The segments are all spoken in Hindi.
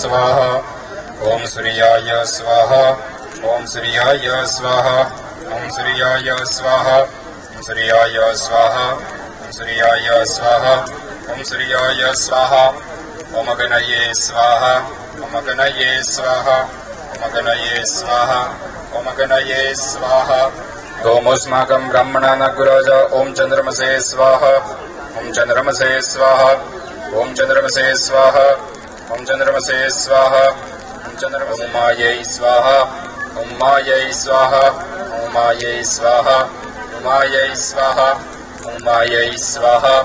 स्वाहा ओम सूर्याय स्वाहा ओम सूर्याय स्वाहा ओम सूर्याय स्वाहा ओम सूर्याय स्वाहा ओम सूर्याय स्वाहा ओम सूर्याय स्वाहा ओम अग्नये स्वाहा ओम अग्नये स्वाहा ओम अग्नये स्वाहा ओम अग्नये स्वाहा ओमुस्माकं ब्रह्मणानग्रज ओम चंद्रमसे स्वाहा ओम चंद्रमसे स्वाहा ओम चंद्रमसे स्वाहा ओम चंद्रमसे स्वाहा ओम चंद्रमसे मायै स्वाहा ओम मायै स्वाहा ओम मायै स्वाहा ओम मायै स्वाहा ओम मायै स्वाहा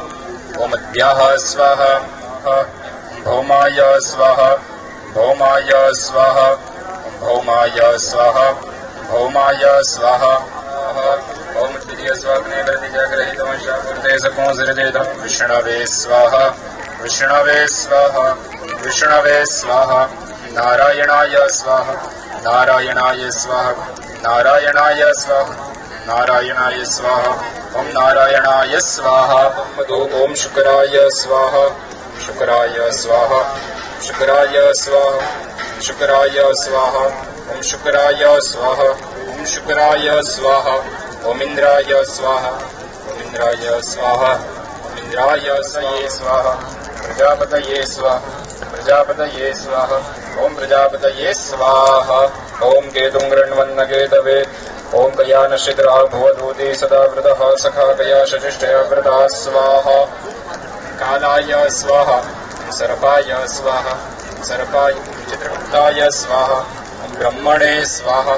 ओम अद्याः स्वाहा भौमाय स्वाहा भौमाय स्वाहा भौमाय स्वाहा भौमाय स्वाहा ओम द्वितीय स्वाग्ने प्रतिजाग्रहितमशापूर्ते सकोंसृजेत विष्णवे स्वाहा विष्णवे स्वाहा विष्णवे स्वाहा नारायणाय स्वाहा नारायणाय स्वाहा नारायणाय स्वाहा नारायणाय स्वाहा ओम नारायणाय स्वाहा ओम शुक्राय स्वाहा शुक्राय स्वाहा शुक्राय स्वाहा शुक्राय स्वाहा ओम शुक्राय स्वाहा ओम शुक्राय स्वाहा ओम इंद्राय स्वाहा ओम इंद्राय स्वाहा ओम इंद्राय स्वाहा प्रजापतये स्वाहा प्रजापतये स्वाहा ओम प्रजापतये स्वाहा ओम केतुं गृह्णवन्न केतवे ओम कयानश्चित्रा भवदूते सदा वृतः सखा कया शचिष्ठया वृता स्वाहा कालाय स्वाहा सर्पाय स्वाहा सर्पाय चित्रगुप्ताय स्वाहा ब्रह्मणे स्वाहा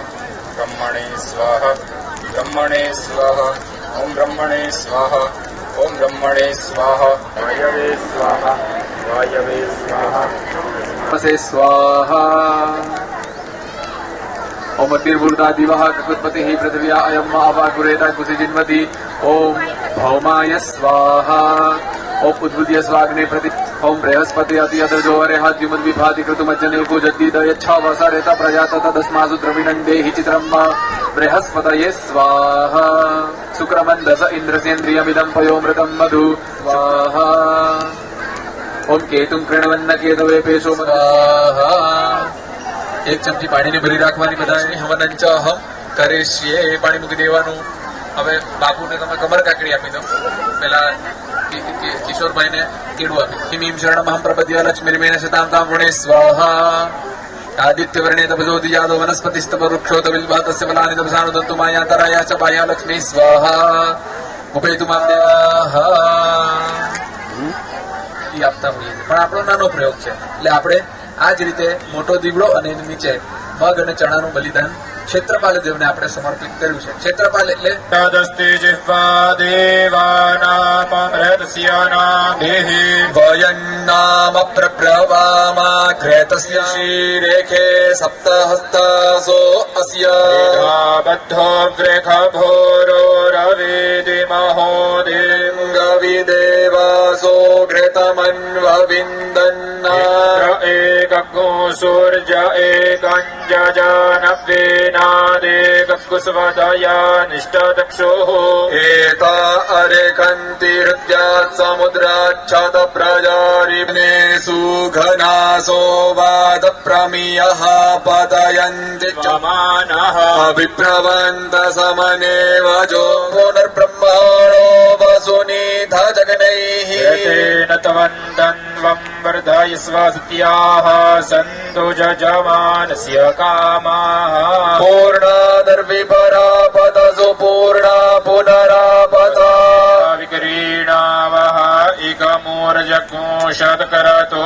ब्रह्मणे स्वाहा ब्रह्मणे स्वाहा ओम ब्रह्मणे स्वाहा ओम ब्रह्मणे स्वाहा वायवे स्वाहा वायवे स्वाहा से स्वाहा ओम तिर्भूता दिवः ककुत्पतिः पृथिव्या अयम् आवाकुरेता कुसिजिन्वति ओम भौमाय स्वाहा ओम उद्बुद्ध्य स्वाग्ने प्रति ओम बृहस्पति अति अदजो अरेहाद्युमद् विभाति कृतुमज्जने पूजद्दीद यच्छावसरेत प्रजातत तस्मासु द्रविणन्देहि चित्रम् बृहस्पतये स्वाहा शुक्रमन्दस इन्द्रसेन्द्रियमिदं पयोमृतं मधु स्वाहा ओम केतुं कृण्वन्न केतवे पेशो स्वाहा एक चमची પાણીને ભરી રાખવાની બધાને હવનંચ અહમ કરેશ્યે પાણી મૂકી દેવાનું હવે બાપુને તમે કમર કાકડી આપી દો પેલા કિશોરભાઈને કેડું આપી હિમીમ શરણમહં પ્રપદ્ય લક્ષ્મીર્મેણ શતામ તામ ગુણે સ્વાહા આદિત્યવર્ણે તપજોતિ યાદો વનસ્પતિસ્તવ વૃક્ષોત વિલ્ભાતસ્ય ફલાનિ તપસાનુદંતુ માયાતરાયા ચ બાહ્યા લક્ષ્મી સ્વાહા ઉપેતુ મામ દેવાહ ઈ આપતા હોઈએ પણ આપણો નાનો પ્રયોગ છે એટલે આપણે આ જ રીતે મોટો દીવડો અને એની નીચે મગ અને ચણાનું બલિદાન ક્ષેત્રપાલ દેવને આપણે સમર્પિત કર્યું છે ક્ષેત્રપાલ એટલે તદસ્તે જિહ્વા દેવાનામૃતસ્યનાભિઃ વયન્નામ પ્રપ્રવામાઘ્રેતસ્ય શ્રીરેખે સપ્તહસ્તાસો અસ્ય બદ્ધો ગ્રેખભોરો રવિદિમહો દેવાસો ઘ્રેતમન્વવિંદન્ના एकगो सूर्य एकञ्जजानवेनादेककुस्वदया निष्ठदक्षोः एता अरेखन्ति हृद्यात् समुद्राच्छत प्रजारिणे सुघनासो वाद प्रमीयः पतयन्ति चमानः विप्रवन्त समनेव जो पुनर्ब्रह्माणो वसुनीथ जगनैः तेन तवन्दन्वं वर्धयस्व सत्याः सन्तु जजमानस्य कामाः पूर्णादर्विपरापतसु पूर्णा पुनरापता विक्रीणावः इकमूर्जकोशतकरतो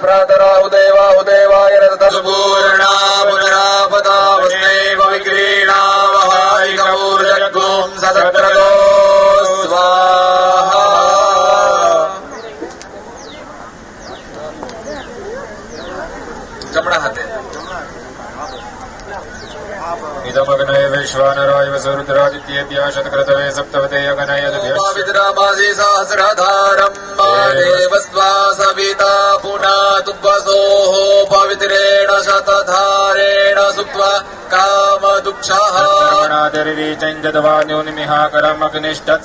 प्रातराहुदेवाहुदेवाय रतसु पूर्णा पुनरापता वस्नैव विक्रीणावः इकमूर्जकों सतक्रतो स्वाहा जमणा हाथे इदमग्नये वैश्वानराय वसुरुद्रादित्येभ्यः शतक्रतवे सप्तवते अग्नये दध्यः विद्रामासि सहस्रधारम् ब्रह्मा देवस्वा सविता पुनातु वसोः पवित्रेण शतधारेण सुप्त्वा कामदुक्षः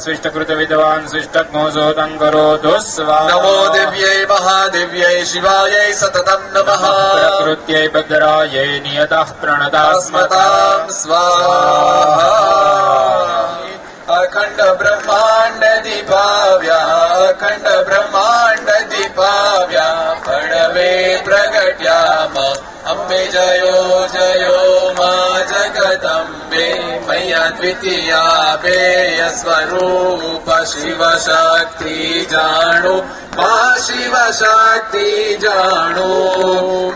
स्विष्टकृतविद्वान् स्विष्टग्मोऽसोदम् करोतु स्वाहा नमो दिव्यै महादिव्यै शिवायै सततं नमः प्रकृत्यै भद्रायै नियतः प्रणतास्मताम् स्वाहा अखंड ब्रह्मांड दीपाव्या अखंड ब्रह्मांड दीपाव्या पडवे प्रगट्या मा अम्बे जयो जयो मा जगदम्बे मैया द्वितीया बेय स्वरूप शिव शक्ति जाणु मा शिव शक्ति जाणु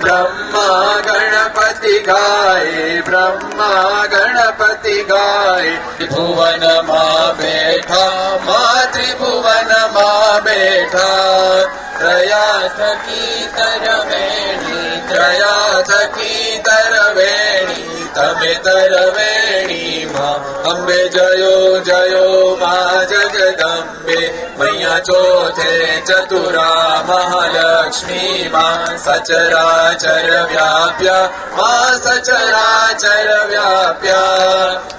ब्रह्मा गणपति गाये ब्रह्मा गणपति गाये त्रिभुवन मां बैठा मां त्रिभुवन मां बैठा त्रयाथ की तरवेणी त्रयाथ की तरवेणी तमे तरवेणी मां अम्बे जयो जयो मां जगदम्बे मैया चौथे चतुरा महालक्ष्मी मां सचराचर व्याप्या मां सचराचर व्याप्या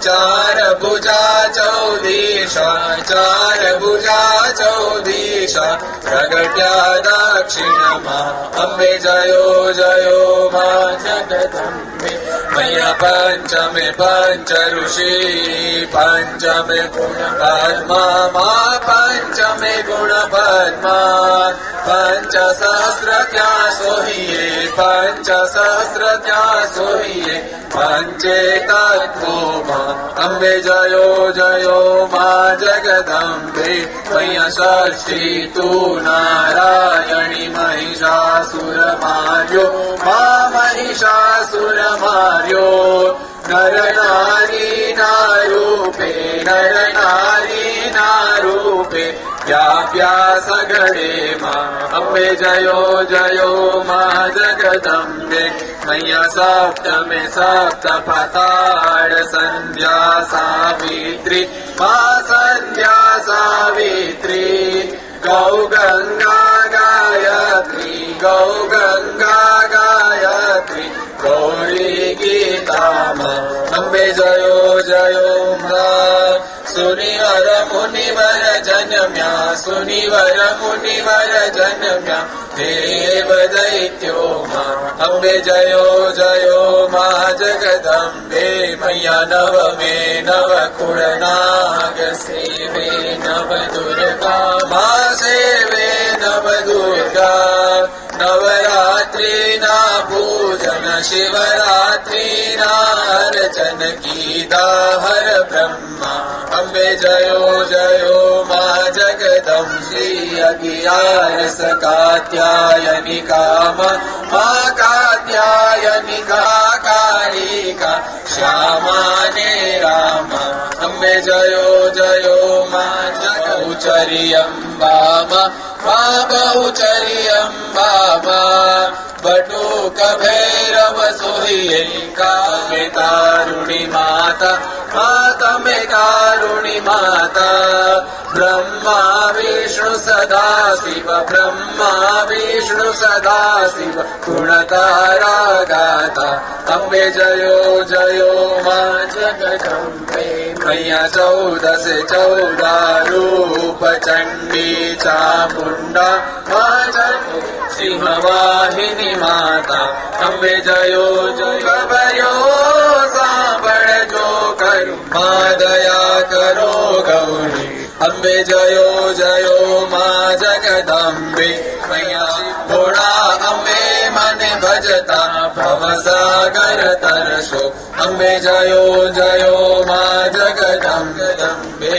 चार भुजा चौदीशा चार भुजा चौदीशा प्रगट्या दक्षिण मां अम्बे जयो जयो मां जगदम्बे मैया पंचमे पंच ऋषि पंचमे गुण पद्मा मां पंचमे गुण पद्मा पंच सहस्र त्या सोहिए पंच सहस्र त्या सोहिए पंचे तत्वो मां अम्बे जयो जयो मां जगदम्बे मैया षष्ठी तू नारायणी महिषासुर मार्यो मां महिषासुर मार्यो नर नारी नारूपे नर नारी नारूपे व्याप्या सगड़े मां अम्बे जयो जयो मां जगदम्बे मैया सप्तमे सप्त पताड़ संध्या सावित्री मां संध्या सावित्री गौ गंगा गायत्री गौ गंगा गायत्री गौरी गीता मां अम्बे जयो जयो मां सुनिवर मुनिवर जन्म्या सुनिवर मुनिवर जन्म्या देव दैत्यो मां अम्बे जयो जयो मां जगदम्बे मैया नवमे नव कुळनाग सेवे नव दुर्गा मां सेवे नव दुर्गा नवरात्रि ना पूजन शिवरात्रि ना अर्चन की दाहर ब्रह्मा अम्बे जयो जयो मां जगदम् श्री अगियारस कात्यायनी काम मां कात्यायनिका कालिका श्यामा ने रामा अम्बे जयो जयो मां जगौचर्यम्बा मां बहुचर्यम्बा मां बटुक भैरव सोहिए कामे कारुणी माता माता में कारुणी माता ब्रह्मा विष्णु सदा शिव ब्रह्मा विष्णु सदा शिव गुणतारा गाता अम्बे जयो जयो मां जगदम्बे मैया 14 से 14 रूप चंडी चामुंडा मां सिंहवाहिनी माता अम्बे जयो जयो भयो सांबड़ जो करू मां दया करो गौरी अम्बे जयो जयो मां जगदम्बे मैया भोड़ा अम्बे मन भजता भवसागर तरसो अम्बे जयो जयो मां जगदम्बे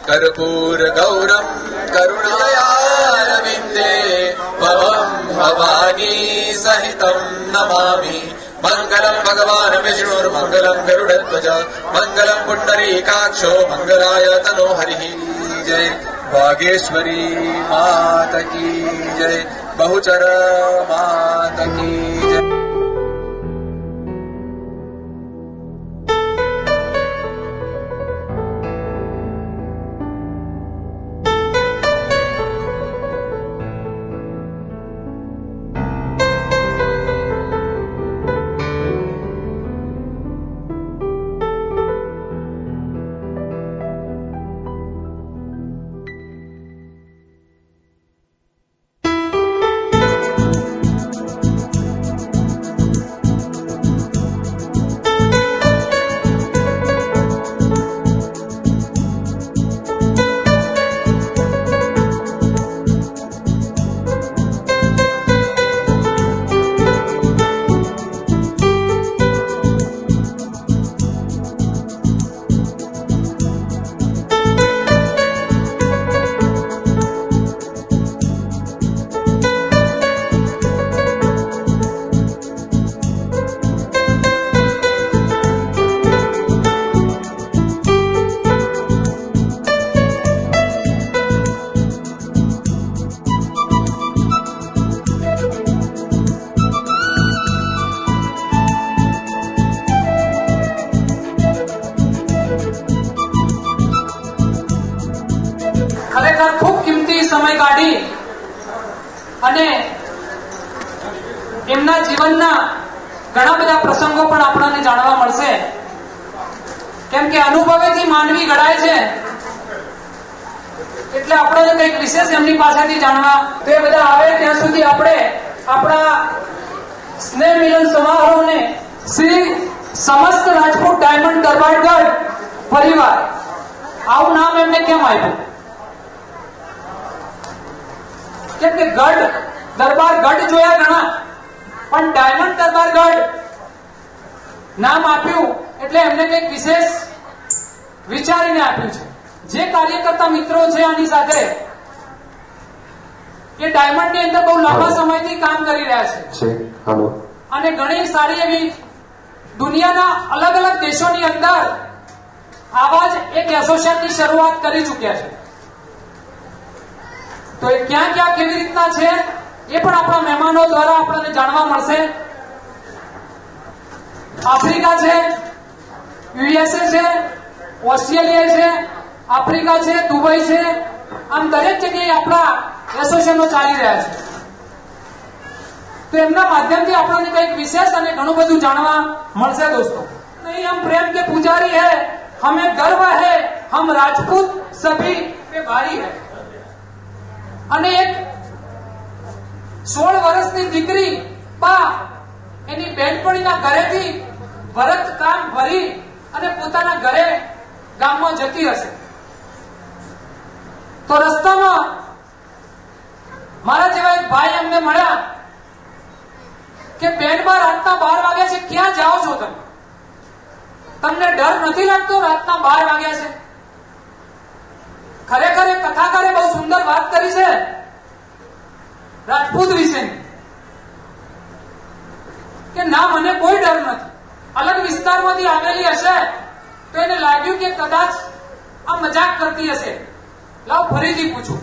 कर्पूर गौरम करुणायारविन्दे भवं भवानी सहितं नमामि मंगलम भगवान विष्णुर्मंगलम गरुड़ध्वज मंगलम पुंडरीकाक्षो मंगलाय तनो हरिः जय वागेश्वरी मात की जय बहुचर मात की जय। ખરેખર ખૂબ કિંમતી સમય કાઢી અને એમના જીવનના ઘણા બધા પ્રસંગો પણ આપણને જાણવા મળશે, કેમ કે અનુભવેથી માનવી ઘડાય છે, એટલે આપણને કંઈક વિશેષ એમની પાસેથી જાણવા. તો એ બધા આવે ત્યાં સુધી આપણે આપણા સ્નેહ મિલન સમારોહને શ્રી સમસ્ત રાજપૂત ડાયમંડ દરબારગઢ પરિવાર, આવું નામ એમને કેમ આપ્યું? કેમ કે ગઢ દરબારગઢ જોયા ઘણા, પણ ડાયમંડ દરબારગઢ નામ આપ્યું એટલે એમને કંઈક વિશેષ વિચારીને આપ્યું છે. જે કાર્યકર્તા મિત્રો છે આની સાથે એ ડાયમંડ ની અંદર બહુ લાંબા સમયથી કામ કરી રહ્યા છે અને ઘણી સારી એવી દુનિયાના અલગ અલગ દેશોની અંદર આવા જ એક એસોસિએશનની શરૂઆત કરી ચૂક્યા છે. તો એ ક્યાં ક્યાં કેવી રીતના છે એ પણ આપણા મહેમાનો દ્વારા આપણને જાણવા મળશે. આફ્રિકા છે, યુએસએ છે, ઓસ્ટ્રેલિયા છે, આફ્રિકા છે, દુબઈ છે, આમ દરેક જગ્યાએ આપણા એસોસિએશનો ચાલી રહ્યા છે. તો એમના માધ્યમથી આપણને કંઈક વિશેષ અને ઘણું બધું જાણવા મળશે દોસ્તો. નહીં હમ પ્રેમ કે पुजारी है, हमें गर्व है, हम राजपूत सभी पे भारी है. અને એક 16 વર્ષની દીકરી બા એની બેનપણીના ઘરેથી ભરત કામ ભરી અને પોતાના ઘરે ગામમાં જતી હશે, તો રસ્તામાં મારા જેવા એક ભાઈ અમને મળ્યા કે બેનબા રાતના 12 વાગ્યા છે, ક્યાં જાઓ છો તમે? તમને ડર નથી લાગતો? રાતના 12 વાગ્યા છે. ખરેખર એ કથાકારે બહુ સુંદર વાત કરી છે રાજપૂત વિશેની, કે ના મને કોઈ ડર નથી. અલગ વિસ્તારમાંથી આવેલી હશે તો એને લાગ્યું કે કદાચ આ મજાક કરતી હશે, લાવ ફરીથી પૂછું.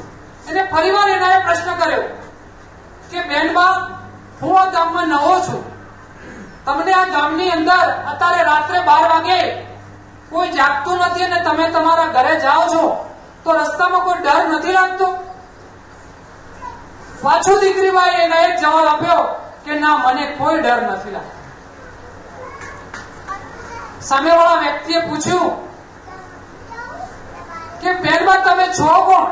એને ફરીવાર એના પ્રશ્ન કર્યો કે બેનબા, હું આ ગામમાં નવો છું, તમને આ ગામની અંદર અત્યારે રાત્રે 12 વાગે કોઈ જાગતું નથી અને તમે તમારા ઘરે જાઓ છો, તો રસ્તામાં કોઈ ડર નથી લાગતો? પાછું દીકરીભાઈ એને એક જવાબ આપ્યો કે ના, મને કોઈ ડર નથી લાગતો. સામેવાળા વ્યક્તિએ પૂછ્યું કે બેનબા તમે છો કોણ?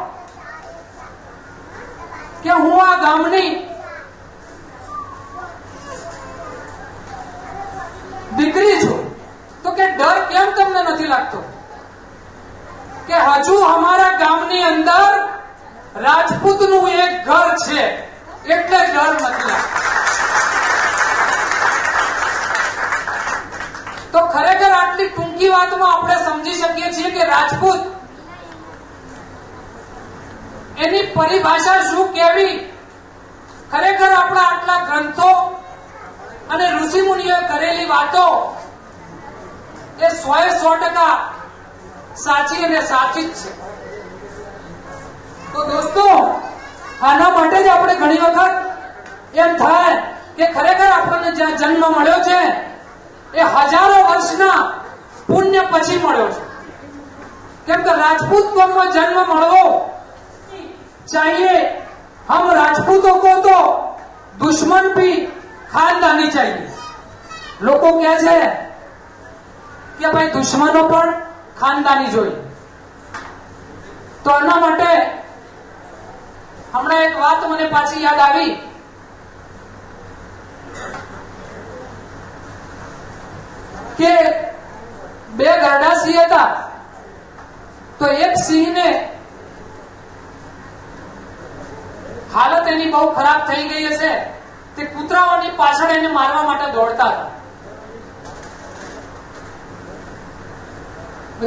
કે હું આ ગામની દીકરી છું. તો કે ડર કેમ તમને નથી લાગતો? કે હજુ અમારા ગામની અંદર રાજપૂતનું એક ઘર છે એટલે ડર નથી લાગતો. તો ખરેખર આટલી ટૂંકી વાતમાં આપણે સમજી શકીએ છીએ કે રાજપૂત એની પરિભાષા શું કેવી. ખરેખર આપણા આટલા ગ્રંથો અને ઋષિ મુનિઓએ કરેલી વાતો એ 100% સાચી અને સાચી જ છે. તો દોસ્તો, આના માટે જ આપણે ઘણી વખત એમ થાય કે ખરેખર આપણને જ્યાં જન્મ મળ્યો છે એ હજારો વર્ષના પુણ્ય પછી મળ્યો છે. કેમ કે રાજપૂત કોમમાં જન્મ મળવો चाहिए. हम राजपूतों को तो दुश्मन भी खानदानी चाहिए. લોકો કહે છે કે ભાઈ દુશ્મનો પણ ખાનદાની જોઈએ. તો એના માટે હમણાં એક વાત મને પાછી યાદ આવી કે બે ગરડા સિંહ હતા. તો એક સિંહને હાલત એની બહુ ખરાબ થઈ ગઈ હશે, તે કૂતરાઓની પાછળ એને મારવા માટે દોડતા હતા.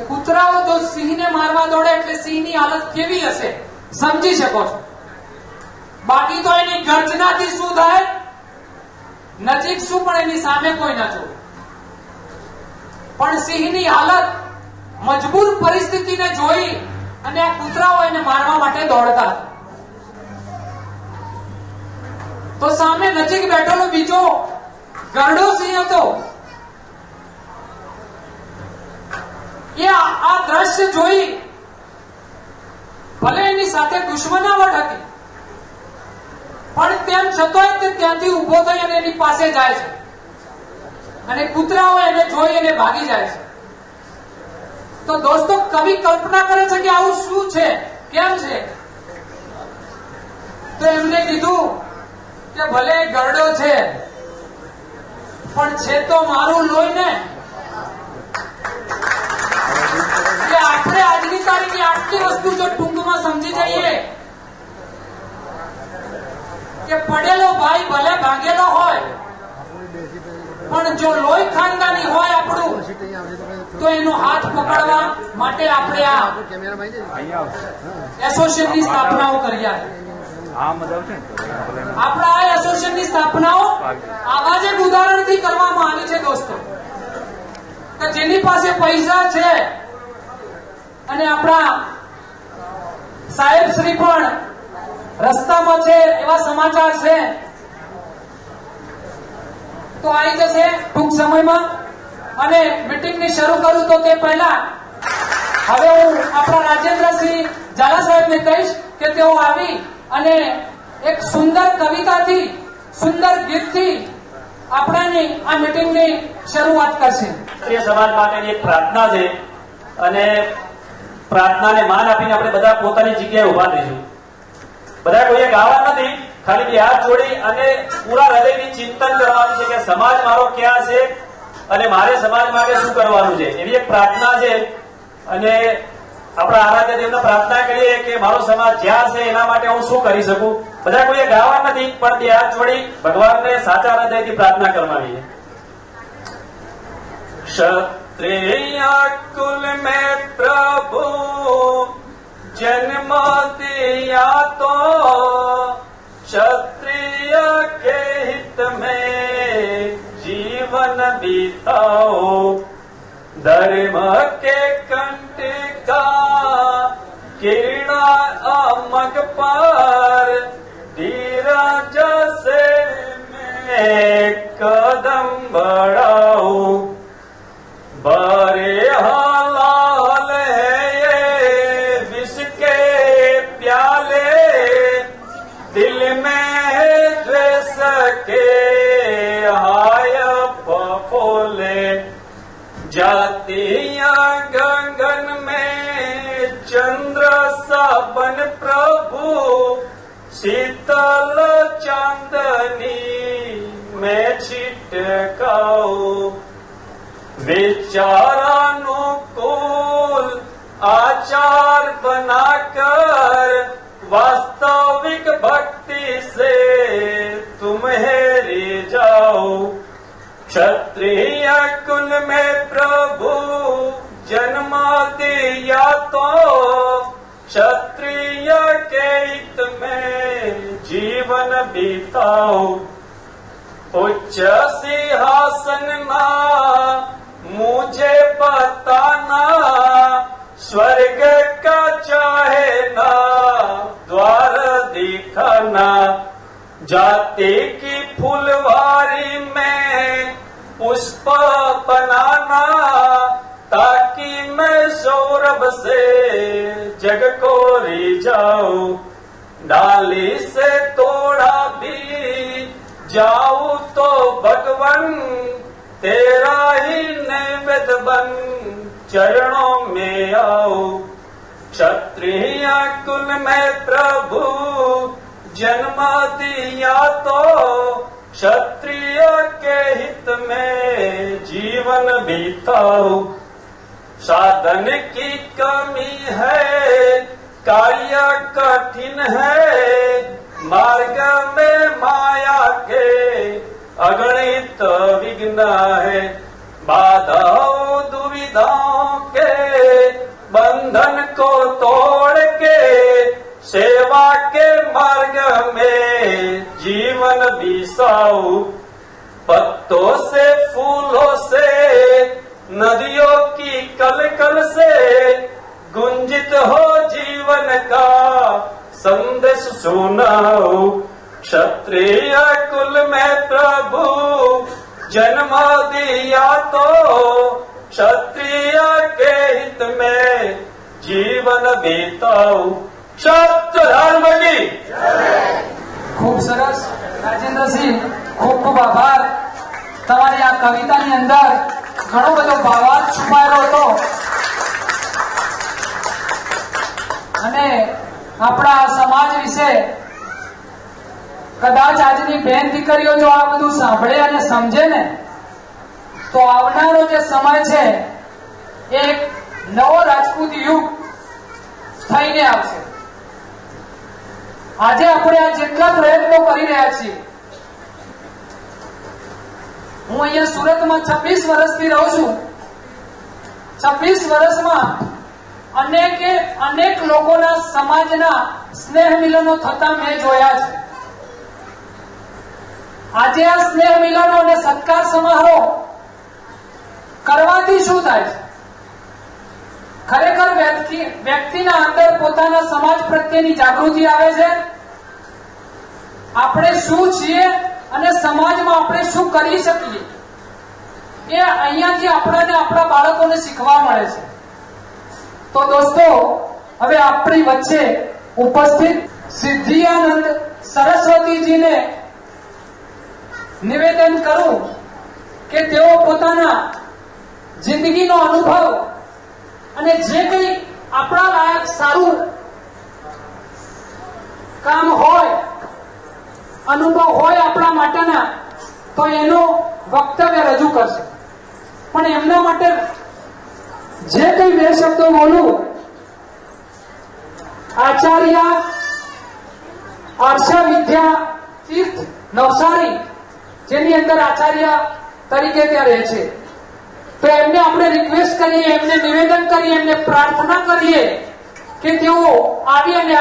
કૂતરાઓ જો સિંહને મારવા દોડે એટલે સિંહની હાલત કેવી હશે સમજી શકો છો. બાકી તો એની ગર્જનાથી શું થાય, નજીક શું પણ એની સામે કોઈ ના જોવે. પણ સિંહની હાલત મજબૂર પરિસ્થિતિને જોઈ અને આ કૂતરાઓ એને મારવા માટે દોડતા હતા. તો સામે નજીક બેઠેલો બીજો ગરડો સિંહ હતો. એ આ દ્રશ્ય જોઈ ભલે એની સાથે દુશ્મનાવટ હતી, પણ તેમ છતાંય તે ત્યાંથી ઉભો થઈ અને એની પાસે જાય છે અને કૂતરાઓ એને જોઈ અને ભાગી જાય છે. તો દોસ્તો, કવિ કલ્પના કરે છે કે આવું શું છે, કેમ છે? તો એમને કીધું કે ભલે ગરડો છે પણ છે તો મારું લોહી ને. કે આપણે આજની તારીખની આટલી વસ્તુ જો ટૂંકમાં સમજી જઈએ કે પડેલો ભાઈ ભલે ભાગેલો હોય પણ જો લોહી ખાનદાની હોય આપણું, તો એનો હાથ પકડવા માટે આપણે આ એસોસિએશનની સ્થાપનાઓ કરી. આપણા આ એસોસિએશનની સ્થાપનાઓ આવા જ એક ઉદાહરણથી કરવામાં આવી છે દોસ્તો, કે જેની પાસે પૈસા છે અને આપણા સાહેબ શ્રી પણ રસ્તામાં છે એવા સમાચાર છે, તો આવી જશે ટૂંક સમયમાં. અને મીટિંગની શરૂ કરું તો તે પહેલા હવે હું આપણા રાજેન્દ્રસિંહ ઝાલા સાહેબને કહીશ કે તેઓ આવી અને એક સુંદર કવિતાથી, સુંદર ગીતથી આપણાની આ મીટિંગની શરૂઆત કરશે. ક્ષત્રિય સમાજ માટેની એક પ્રાર્થના છે અને પ્રાર્થનાને માન આપીને આપણે બધા પોતાની જગ્યાએ ઉભા થઈશું. બધા કોઈએ ગાવા નથી, ખાલી બે હાથ જોડી અને પૂરા હૃદયથી ચિંતન કરવાનું છે કે સમાજ મારો ક્યાં છે અને મારે સમાજ માટે શું કરવાનું છે, એવી એક પ્રાર્થના છે. અને આપણા આરાધ્ય દેવને પ્રાર્થના કરીએ કે મારો સમાજ જ્યાં છે એના માટે હું શું કરી શકું. બધા કોઈએ ગાવા નથી, પણ બે હાથ જોડી ભગવાનને સાચા હૃદયથી પ્રાર્થના કરવાની છે. क्षत्रिय कुल में प्रभु जन्म दिया तो क्षत्रिय के हित में जीवन बीताओ. धर्म के कंटिका किरण अमग पर धीरज से मैं कदम बढ़ाओ. बारे हालाल है ये विष के प्याले दिल में द्वेष के हाय फफोले. जातियां गगन में चंद्र सा बन प्रभु शीतल चांदनी में छिटकाओ. विचारानुकूल आचार बनाकर वास्तविक भक्ति से तुम्हें रिझाओ. क्षत्रिय कुल में प्रभु जन्म दिया तो क्षत्रिय के हित में जीवन बीताओ. उच्च सिंहासन ना मुझे बताना, स्वर्ग का चाहे ना द्वार दिखाना. जाति की फुलवारी में पुष्प बनाना, ताकि मैं सौरभ से जग को रिझाऊं. डाली से तोड़ा भी जाऊं तो भगवन तेरा ही नैवेद्य बन चरणों में आओ. क्षत्रिय कुल में प्रभु जन्म दिया तो क्षत्रिय के हित में जीवन बीताओ. साधन की कमी है, कार्य कठिन है, मार्ग में माया के अगणित विघ्न है. बाधाओं दुविधाओं के बंधन को तोड़ के सेवा के मार्ग में जीवन बिसाओ. पत्तों से फूलों से नदियों की कलकल से गुंजित हो जीवन का संदेश सुनाओ. क्षत्रिय कुल में प्रभु जन्म दिया तो क्षत्रिय के हित में जीवन बीताओ. ધર્મ કી ખૂબ સરસ રાજેન્દ્રસિંહ, ખૂબ ખૂબ આભાર. તમારી આ કવિતાની અંદર ઘણો બધો ભાવાર્થ છુપાયેલો હતો અને આપણા આ સમાજ વિશે કદાચ આજની બેન દીકરીઓ જો આ બધું સાંભળે અને સમજે ને તો આવનારો જે સમય છે એક નવો રાજપૂત યુગ થઈને આવશે. આજે આપણે આ જેટલા પ્રયત્નો કરી રહ્યા છીએ, હું અહીંયા સુરતમાં 26 વર્ષથી રહું છું. 26 વર્ષમાં અનેક લોકોના સમાજના સ્નેહ મિલનો થતા મેં જોયા છે. આજે આ સ્નેહ મિલનો અને સત્કાર સમારોહ કરવાથી શું થાય છે? ખરેખર વ્યક્તિના અંદર પોતાના સમાજ પ્રત્યેની જાગૃતિ આવે છે. આપણે શું છીએ અને સમાજમાં આપણે શું કરી શકીએ એ અહીંયાથી આપણને આપણા બાળકોને શીખવા મળે છે. તો દોસ્તો, હવે આપણી વચ્ચે ઉપસ્થિત સિદ્ધિયાનંદ સરસ્વતીજીને નિવેદન કરું કે તેઓ પોતાના જિંદગીનો અનુભવ અને જે કંઈ આપણા લાયક સારું કામ હોય, અનુભવ હોય આપણા માટેના, તો એનું વક્તવ્ય રજૂ કરશે. પણ એમના માટે જે કંઈ બે શબ્દો બોલું, આચાર્ય આર્ષા વિદ્યા તીર્થ નવસારી, જેની અંદર આચાર્ય તરીકે ત્યાં રહે છે, તો એમને આપણે રિક્વેસ્ટ કરીએ, એમને નિવેદન કરીએ, એમને પ્રાર્થના કરીએ કે તેઓ આવી અને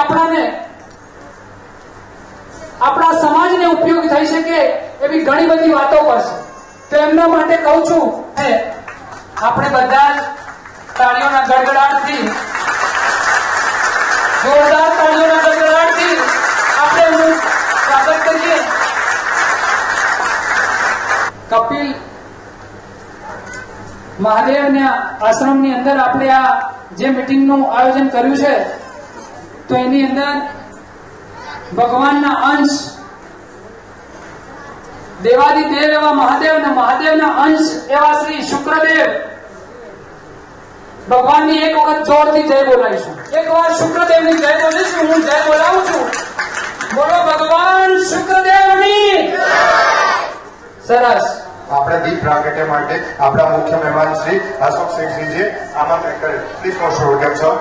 આપણા સમાજને ઉપયોગ થઈ શકે એવી ઘણી બધી વાતો કરશે. તો એમના માટે કહું છું, આપણે બધા જ તાળીઓના ગડગડાટથી, જોરદાર તાળીઓના ગડગડાટથી આપણે એમનું સ્વાગત કરીએ. કપિલ મહાદેવના આશ્રમની અંદર આપણે આ જે મીટિંગનું આયોજન કર્યું છે, તો એની અંદર ભગવાનના અંશ, દેવાદિદેવ એવા મહાદેવ અને મહાદેવના અંશ એવા શ્રી શુક્રદેવ ભગવાનની એક વખત જોરથી જય બોલાવીશું. એક વાર શુક્રદેવની જય બોલીશું. હું જય બોલાવું છું. બોલો ભગવાન શુક્રદેવની. સરસ. આપણે દીપ પ્રાગટ્ય માટે આપણા મુખ્ય મહેમાન શ્રી અશોક સિંહજીએ આમંત્રિત કરે. Please most welcome sir.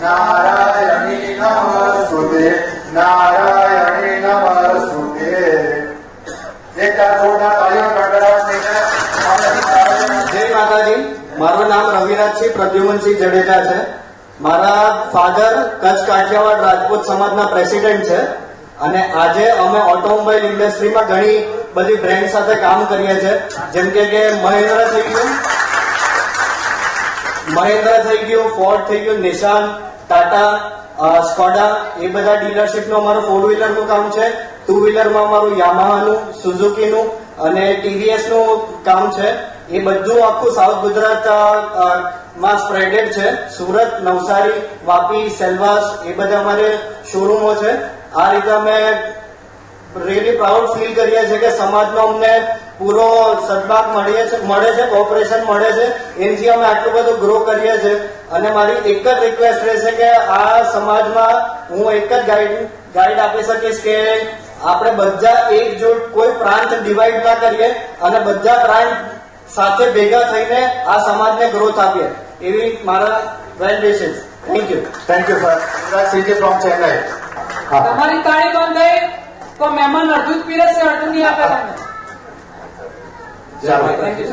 Narayani નમસ્તુતે, નારાયણી નમસ્તુતે. એકતા જોરદાર તાળીઓ ગડગડાટ. જય માતાજી. મારું નામ રવિરાજસિંહ પ્રદ્યુમનસિંહ જડેજા છે. મારા ફાધર કચ્છ કાઠિયાવાડ રાજપૂત સમાજના પ્રેસિડેન્ટ છે અને આજે અમે ઓટોમોબાઈલ ઇન્ડસ્ટ્રીમાં ઘણી બધી બ્રેન્ડ સાથે કામ કરીએ છીએ. જેમ કે મહિન્દ્રા થઈ ગયું, ફોર્ડ થઈ ગયું, નિશાન, ટાટા, સ્કોડા, એ બધા ડીલરશીપનું અમારું 4 વ્હીલરનું કામ છે. 2 વ્હીલરમાં અમારું યામાહાનું, સુઝુકીનું અને ટીવીએસનું કામ છે. એ બધું આખું સાઉથ ગુજરાતમાં સ્પ્રેડેડ છે. સુરત, નવસારી, વાપી, સેલવાસ, એ બધા અમારે શોરૂમો છે. આ રીતે અમે રિયલી પ્રાઉડ ફીલ કરીએ છીએ કે સમાજનો અમને પૂરો સદભાગ મળે છે, કોઓપરેશન મળે છે. એનાથી અમે આટલું બધું ગ્રો કરીએ છીએ. અને મારી એક જ રિક્વેસ્ટ રહેશે કે આ સમાજમાં હું એક જ ગાઈડ આપી શકીશ કે આપણે બધા એકજૂટ, કોઈ પ્રાંત ડિવાઈડ ના કરીએ અને બધા પ્રાંત સાથે ભેગા થઈને આ સમાજને ગ્રોથ આપીએ, એવી મારા well wishes. Thank you. Thank you sir. Singhji from Chennai. તમારી તાળી બંધાઈ તો મહેમાન અડધું જ પીરસે, અડધું નહીં આપે તમને. જય માતાજી.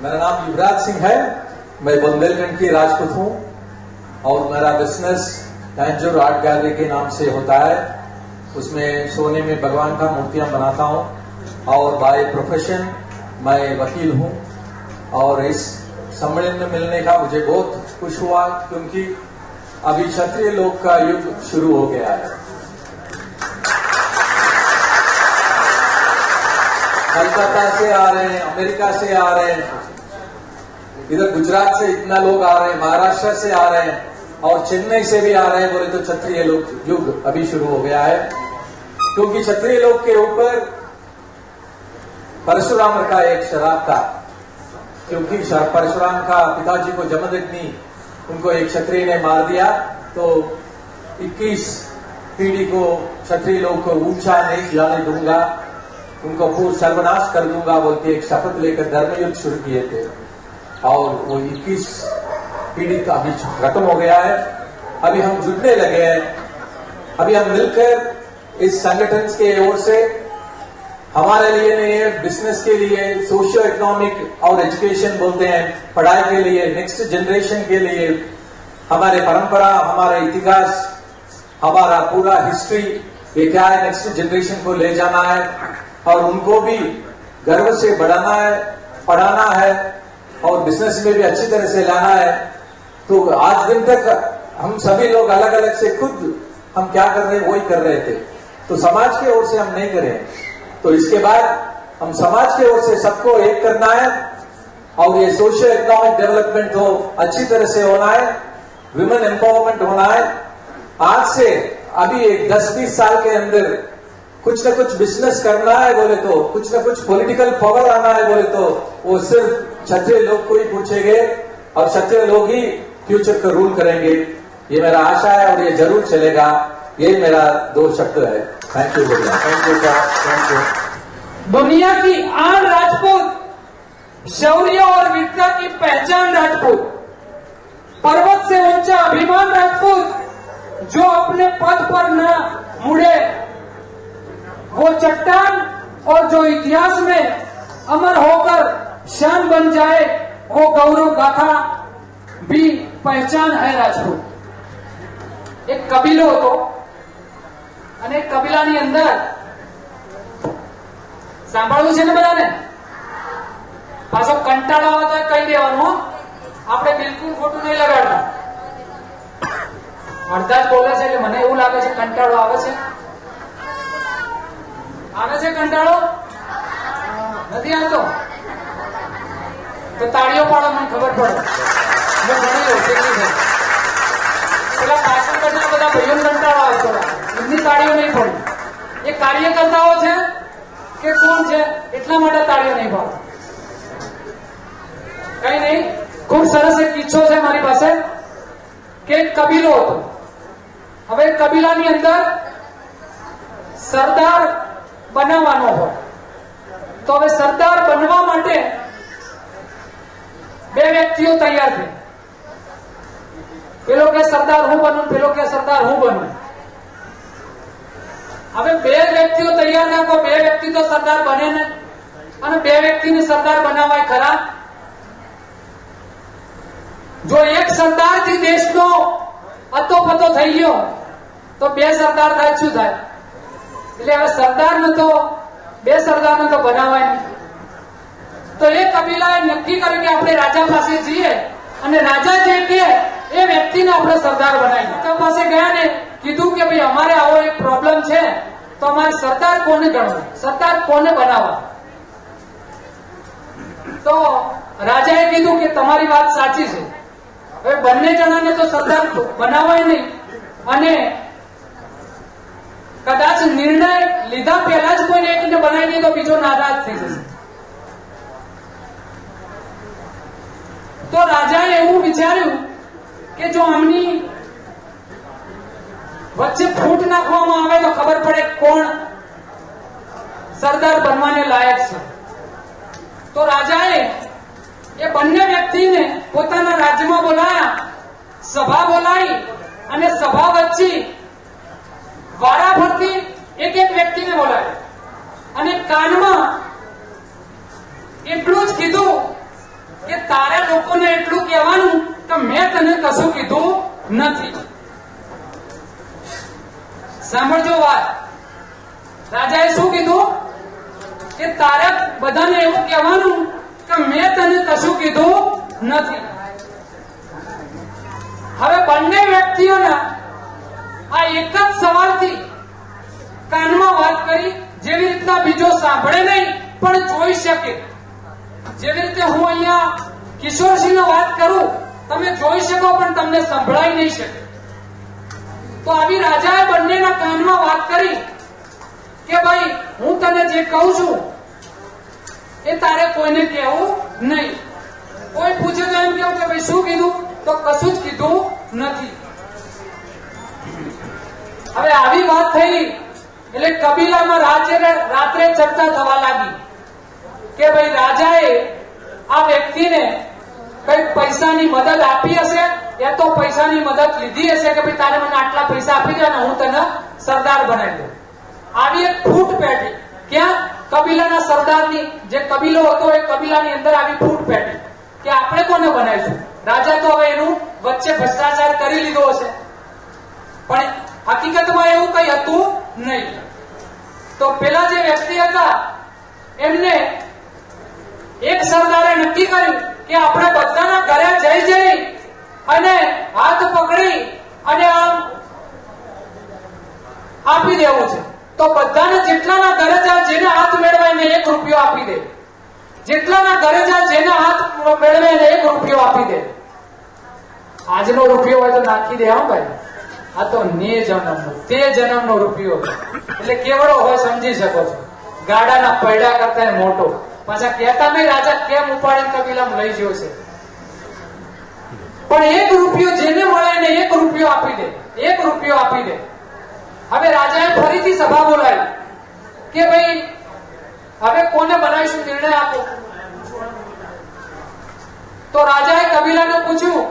मेरा नाम युवराज सिंह है. मैं बुंदेलखंड की राजपूत हूँ और मेरा बिजनेस तंजोर आर्ट गैलरी के नाम से होता है. उसमें सोने में भगवान का मूर्तियां बनाता हूँ और बाय प्रोफेशन मैं वकील हूँ. और इस सम्मेलन में मिलने का मुझे बहुत खुश हुआ क्योंकि अभी क्षत्रिय लोग का युग शुरू हो गया है. कलकत्ता से आ रहे हैं, अमेरिका से आ रहे हैं, इधर गुजरात से इतना लोग आ रहे हैं, महाराष्ट्र से आ रहे हैं. और चेन्नई से भी आ रहे हैं बोले तो क्षत्रिय लोग युग अभी शुरू हो गया है, क्योंकि क्षत्रिय लोग के ऊपर परशुराम का एक श्राप था, क्योंकि परशुराम का पिताजी को जमदग्नि उनको एक क्षत्रिय ने मार दिया, तो 21 पीढ़ी को क्षत्रिय लोग को ऊंचा नहीं जाने दूंगा, उनको पूर्ण सर्वनाश कर दूंगा बोल के एक शपथ लेकर धर्मयुद्ध शुरू किए थे। और वो 21 पीढ़ी का अभी खत्म हो गया है। अभी हम जुटने लगे हैं, अभी हम मिलकर इस संगठन के ओर से हमारे लिए नहीं है, बिजनेस के लिए, सोशियो इकोनॉमिक और एजुकेशन बोलते हैं, पढ़ाई के लिए, नेक्स्ट जनरेशन के लिए, हमारे परंपरा, हमारा इतिहास, हमारा पूरा हिस्ट्री, ये क्या है, नेक्स्ट जनरेशन को ले जाना है और उनको भी गर्व से बढ़ाना है, पढ़ाना है और बिजनेस में भी अच्छी तरह से लाना है। तो आज दिन तक हम सभी लोग अलग अलग से खुद हम क्या कर रहे हैं वही कर रहे थे, तो समाज की ओर से हम नहीं करें, तो इसके बाद हम समाज की ओर से सबको एक करना है और ये सोशियो इकोनॉमिक डेवलपमेंट तो अच्छी तरह से होना है, विमेन एम्पावरमेंट होना है। आज से अभी एक 10-20 साल के अंदर कुछ न कुछ बिजनेस करना है बोले तो, कुछ न कुछ पॉलिटिकल पावर आना है बोले तो वो सिर्फ क्षत्रिय लोग को ही पूछेंगे और क्षत्रिय लोग ही फ्यूचर का रूल करेंगे। ये मेरा आशा है और ये जरूर चलेगा। यही मेरा 2 शब्द है। थैंक यू भैया। Thank you sir, thank you. दुनिया की आन राजपूत, शौर्य और वीरता की पहचान राजपूत, पर्वत से ऊंचा अभिमान राजपूत, जो अपने पद पर न मुड़े, वो चट्टान और जो इतिहास में अमर होकर शान बन जाए, वो गौरव गाथा भी पहचान है રાજપૂત। એક કબીલો હતો અને કબીલાની અંદર સાંભળવું છે ને બધાને, પાછો કંટાળો આવે તો કહી દેવાનું, આપણે બિલકુલ ખોટું નહીં લગાડતા। અડધા જ બોલે છે એટલે મને એવું લાગે છે કંટાળો આવે છે કંટાળો નથી આવતો તો તાળીઓ પાડો, મને ખબર પડે, મેં ભણી લઉં કેટલી છે। પેલા પાછળ કરતા બધા ભાઈઓને કંટાળો આવે થોડા, એમની તાળીઓ નહીં પડી। એ કાર્યકર્તાઓ છે કે કોણ છે એટલા માટે તાળીઓ નહીં પાડો, કઈ નહીં। ખૂબ સરસ એક કિસ્સો છે મારી પાસે કે એક કબીલો હતો। હવે કબીલાની અંદર સરદાર બનાવવાનો હોય, તો હવે સરદાર બનવા માટે 2 વ્યક્તિઓ તૈયાર છે। પેલો કે સરદાર હું બનું, પેલો કે સરદાર હું બનું। હવે 2 વ્યક્તિઓ તૈયાર ના, 2 વ્યક્તિ તો સરદાર બને ને, અને 2 વ્યક્તિને સરદાર બનાવાય ખરા? જો એક સરદારથી દેશનો અતોપતો થઈ ગયો તો 2 સરદાર થાય, શું થાય? એટલે હવે સરદારને તો 2 સરદારને તો બનાવાય નહીં। તો એ કબીલાએ નક્કી કર્યું કે આપણે રાજા પાસે જઈએ અને રાજા જે કે એ વ્યક્તિને આપણે સરદાર બનાવીએ। રાજા પાસે ગયા ને કીધું કે ભાઈ અમારે આવો એક પ્રોબ્લેમ છે, તો અમારે સરદાર કોને ગણવું, સરદાર કોને બનાવવા? તો રાજાએ કીધું કે તમારી વાત સાચી છે, હવે બંને જણાને તો સરદાર બનાવાય નહીં, અને કદાચ નિર્ણય લીધા પહેલા જ કોઈને એકને બનાવી દે તો બીજો નારાજ થઈ જશે। તો રાજાએ એવું વિચાર્યું કે જો આમની વચ્ચે ફૂટ નાખવામાં આવે તો ખબર પડે કોણ સરદાર બનવાને લાયક છે। તો રાજાએ એ બંને વ્યક્તિને પોતાના રાજ્યમાં બોલાયા, સભા બોલાવી અને સભા વચ્ચે વારાફરતી એક વ્યક્તિને બોલાવ્યો અને કાનમાં એટલું જ કીધું કે તારે લોકોને એટલું કહેવાનું કે મેં તને કશું કીધું નથી। સાંભળજો વાત, રાજાએ શું કીધું કે તારે બધાને એવું કહેવાનું કે મેં તને કશું કીધું નથી। હવે બંને વ્યક્તિઓના આ એક જ સવાલથી કાનમાં વાત કરી, જેવી રીતના બીજો સાંભળે નહીં પણ જોઈ શકે। જેવી રીતે હું અહીંયા કિશોરસિંહનો વાત કરું તમે જોઈ શકો પણ તમને સંભળાઈ નહીં શકે. તો આવી રાજાએ બંનેના કાનમાં વાત કરી કે ભાઈ હું તને જે કહું છું એ તારે કોઈને કહેવું નહીં. કોઈ પૂછે તો એમ કેવું કે ભાઈ શું કીધું, તો કશું જ કીધું નથી. હવે આવી વાત થઈ એટલે કબીલામાં રાત્રે ચર્ચા થવા લાગી કે ભાઈ રાજાએ આ વ્યક્તિને કઈ પૈસાની મદદ આપી હશે યા તો પૈસાની મદદ લીધી હશે કે ભાઈ તારે મને આટલા પૈસા આપી દે અને હું તને સરદાર બનાવી દઉં. આવી એક ફૂટ પેટી ક્યાં કબીલાના સરદારની જે કબીલો હતો એ કબીલાની અંદર આવી ફૂટ પેટી કે આપણે કોને બનાવીશું. રાજા તો હવે એનું વચ્ચે ભ્રષ્ટાચાર કરી લીધો હશે પણ હકીકતમાં એવું કઈ હતું નહીં. તો પેલા જે વ્યક્તિ હતા એમને એક સરદારે નક્કી કર્યું કે આપણે બધાના ઘરે જઈ અને હાથ પકડી અને આમ આપી દેવું છે. તો બધાને જેટલાના ઘરે જા જેને હાથ મેળવે એને 1 રૂપિયો આપી દે. જેટલાના ઘરે જા જેને હાથ મેળવે એને 1 રૂપિયો આપી દે. આજનો રૂપિયો હોય તો નાખી દે. હા ભાઈ, આ તો તે જન્મનો રૂપિયો એટલે કેવડો હોય સમજી શકો છો. ગાડાના પૈડા કરતા મોટો. પાછા કહેતા નહીં રાજા કેમ ઉપાડીને કબીલામાં લઈ ગયો છે. પણ 1 રૂપિયો જેને મળે એને 1 રૂપિયો આપી દે. 1 રૂપિયો આપી દે. હવે રાજાએ ફરીથી સભા બોલાવી કે ભાઈ હવે કોને બનાવીશું, નિર્ણય આપો. તો રાજાએ કબીલાને પૂછ્યું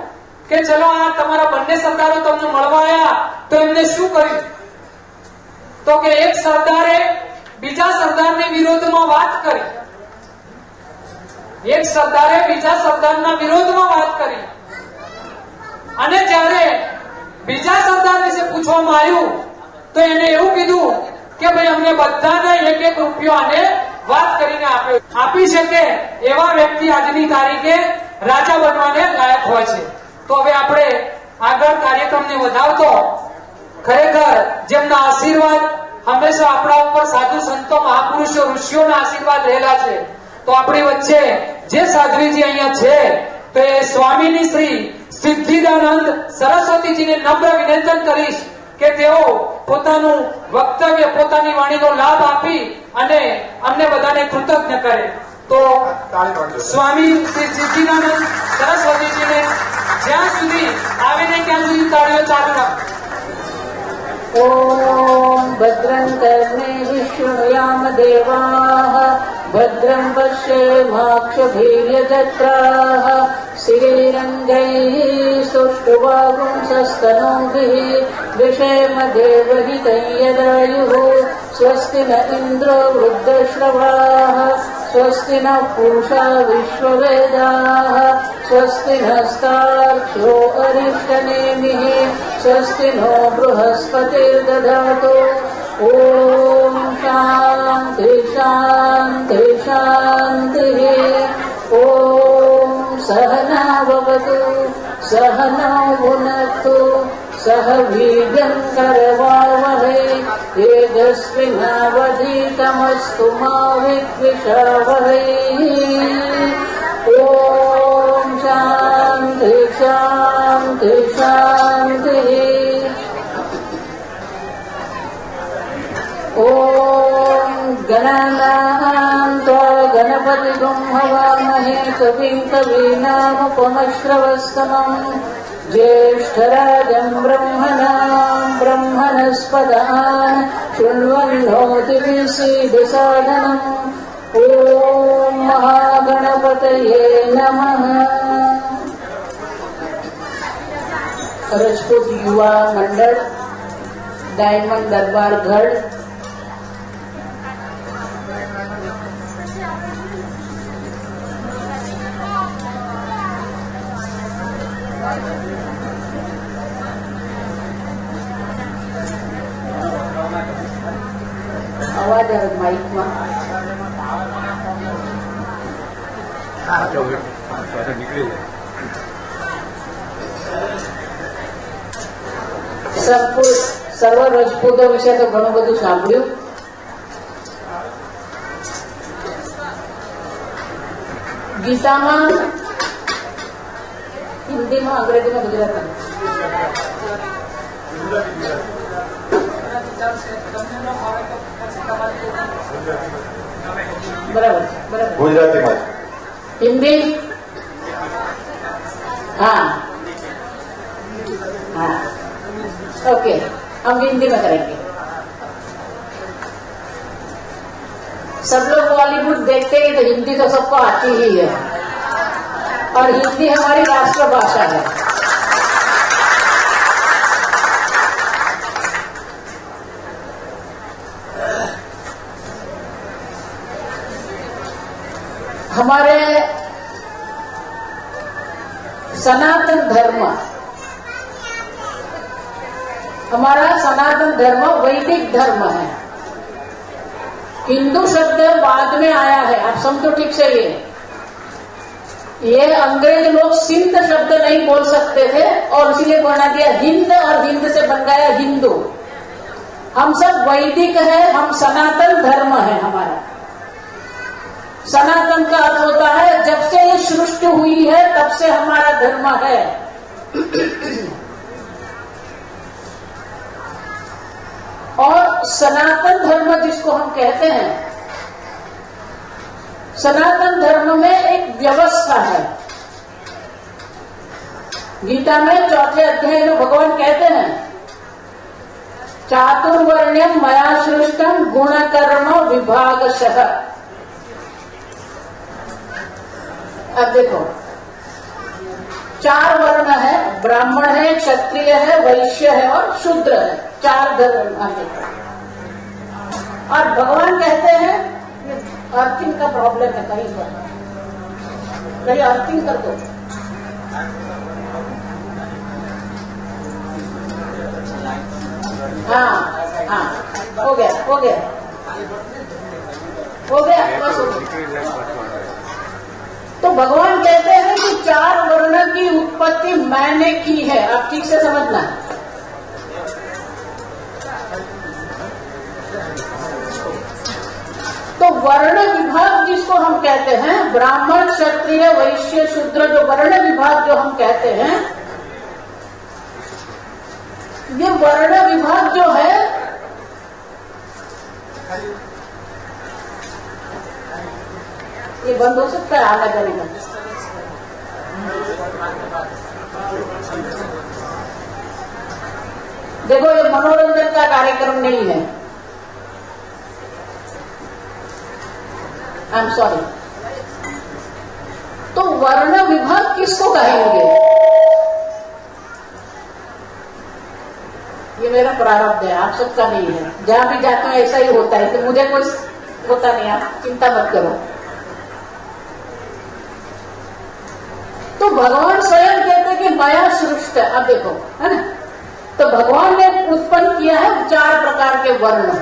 કે ચલો આ તમારા બંને સરદારો તમને મળવા આવ્યા તો એમને શું કર્યું. તો કે એક સરદારે બીજા સરદારની વિરોધમાં વાત કરી. એક સરદારે બીજા સરદારના વિરોધમાં વાત કરી અને જ્યારે બીજા સરદાર વિશે પૂછવામાં આવ્યું તો એને એવું કીધું કે ભાઈ અમને બધાને 1 રૂપિયો આને વાત કરીને આપ્યો. આપી શકે એવા વ્યક્તિ આજની તારીખે રાજા બનવાને લાયક હોય છે. તો હવે આપણે આગળ કાર્યક્રમને વધાવતો ખરેખર જેમના આશીર્વાદ હંમેશા આપણા ઉપર સાધુ સંતો મહાપુરુષો ઋષિઓના આશીર્વાદ રહેલા છે. તો આપણી વચ્ચે જે સાધ્વીજી અહીંયા છે તો એ સ્વામીની શ્રી સિદ્ધિદાનંદ સરસ્વતીજીને નમ્ર વિનંતી કરીશ કે તેઓ પોતાનું વક્તવ્ય પોતાની વાણીનો લાભ આપી અને અમને બધાને કૃતજ્ઞ કરે. તો સ્વામી શ્રી સિદ્ધિદાનંદ સરસ્વતીજીને જ્યાં સુધી આવે ને ત્યાં સુધી તાળીઓ ચાલુ રાખો. ॐ भद्रं कर्णेभिः शृणुयाम देवाः भद्रं पश्येमाक्षभिर्यजत्राः श्रीरङ्गैः सुष्ठुवागुंसस्तनूभिः विषेम देवहितं यदायुः स्वस्ति न इन्द्रो वृद्धश्रवाः स्वस्ति न पूषा विश्ववेदाः स्वस्ति नस्तार्क्ष्यो अरिष्टनेमिः स्वस्ति नो बृहस्पतिर्दधातु ॐ शान्ति शान्ति शान्तिः ॐ सहना भवतु सहनौ भुनक्तु सह वीर्यं करवावहै तेजस्विनावधीतमस्तु मा विद्विषावहै ॐ शान्ति शान्ति शान्तिः ॐ गणानां त्वा गणपतिगुं हवामहे कविं कवीनामुपमश्रवस्तमम् ज्येष्ठराजं ब्रह्मणस्पदान् शृण्वन्नोतिभिः ॐ महागणपतये नमः. रजपूत युवा मंडल डायमंड दरबार गढ़ અવાજ આવે માઇકમાં. સર્વ રજપૂતો વિશે તો ઘણું બધું સાંભળ્યું. ગીતામાં હિન્દીમાં, અંગ્રેજીમાં, ગુજરાતીમાં. બરાબર બરાબર. ગુજરાતીમાં हिंदी. हाँ हाँ ओके, हम हिंदी में करेंगे. सब लोग बॉलीवुड देखते हैं तो हिंदी तो सबको आती ही है, और हिंदी हमारी राष्ट्रभाषा है. हमारे सनातन धर्म, हमारा सनातन धर्म वैदिक धर्म है. हिंदू शब्द बाद में आया है, आप समझो ठीक से. ये अंग्रेज लोग सिंध शब्द नहीं बोल सकते थे और इसलिए बना दिया हिंद, और हिंद से बन गया हिंदू. हम सब वैदिक है, हम सनातन धर्म है. हमारा सनातन का अर्थ होता है जब से ये सृष्टि हुई है तब से हमारा धर्म है. और सनातन धर्म जिसको हम कहते हैं, सनातन धर्म में एक व्यवस्था है. गीता में 4थे अध्याय में भगवान कहते हैं, चातुर्वर्ण्यम मया सृष्टम गुण कर्म विभागशः. अब देखो, 4 वर्ण है, ब्राह्मण है, क्षत्रिय है, वैश्य है और शूद्र है. 4 धर्म आगे. और भगवान कहते हैं, अर्थिंग का प्रॉब्लम है कहीं पर, कहीं अर्थिंग कर दो. हाँ हाँ, हो गया हो गया हो गया, बस हो गया. तो भगवान कहते हैं कि 4 वर्ण की उत्पत्ति मैंने की है. आप ठीक से समझना. तो वर्ण विभाग जिसको हम कहते हैं, ब्राह्मण, क्षत्रिय, वैश्य, शूद्र, जो वर्ण विभाग जो हम कहते हैं, ये वर्ण विभाग जो है ये बंद हो सकता है आना जाने का. देखो, ये मनोरंजन का कार्यक्रम नहीं है. I am sorry. तो वर्ण विभाग किसको कहेंगे? ये मेरा प्रारब्ध है, आप सबका नहीं है. जहां भी जाता हूं ऐसा ही होता है, तो मुझे कुछ होता नहीं, आप चिंता मत करो. तो भगवान स्वयं कहते कि माया सृष्ट. अब देखो, है ना, तो भगवान ने उत्पन्न किया है 4 प्रकार के वर्ण.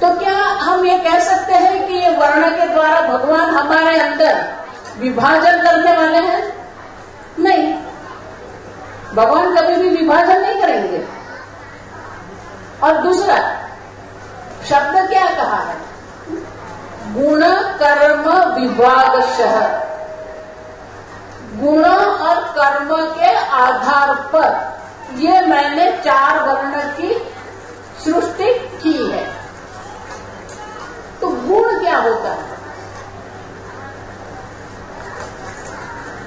तो क्या हम ये कह सकते हैं कि ये वर्ण के द्वारा भगवान हमारे अंदर विभाजन करने वाले हैं? नहीं, भगवान कभी भी विभाजन नहीं करेंगे. और दूसरा शब्द क्या कहा है? गुण कर्म विभागशः. गुण और कर्म के आधार पर ये मैंने 4 वर्ण की सृष्टि की है. तो गुण क्या होता है?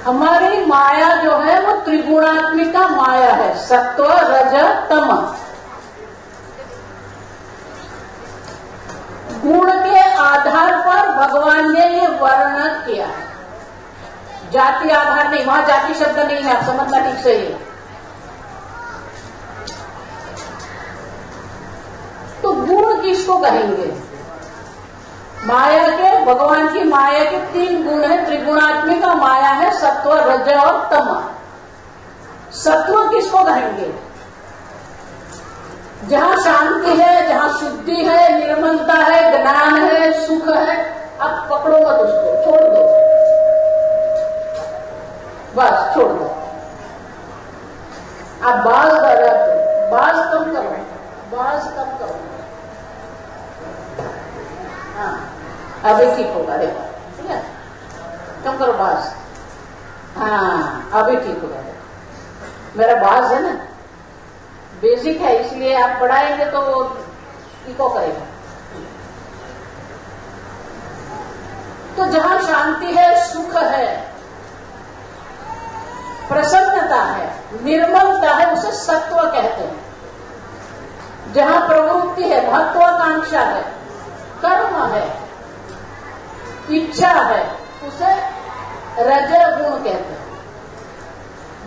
हमारी माया जो है वो त्रिगुणात्मिका माया है, सत्व, रज, तम. गुण के आधार पर भगवान ने ये वर्णन किया है. जाति आधार नहीं, वहां जाति शब्द नहीं है, आप समझना ठीक से. तो गुण किसको कहेंगे? माया के, भगवान की माया के 3 गुण है. त्रिगुणात्मिका माया है, सत्व, रज और तम. सत्व किसको कहेंगे? जहाँ शांति है, जहाँ शुद्धि है, निर्मलता है, ज्ञान है, सुख है. आप पकड़ो मत उसको, छोड़ दो, बस छोड़ दो. आप बाज कम करो, बाज कम करो. हाँ, अभी ठीक होगा. देखो, ठीक है, कम करो बाज. हाँ अभी ठीक हो गया। मेरा बाज है ना, बेसिक है, इसलिए आप बढ़ाएंगे तो इको करेगा। तो जहां शांति है, सुख है, प्रसन्नता है, निर्मलता है, उसे सत्व कहते हैं। जहां प्रवृत्ति है, महत्वाकांक्षा है, कर्म है, इच्छा है, उसे रजोगुण कहते हैं।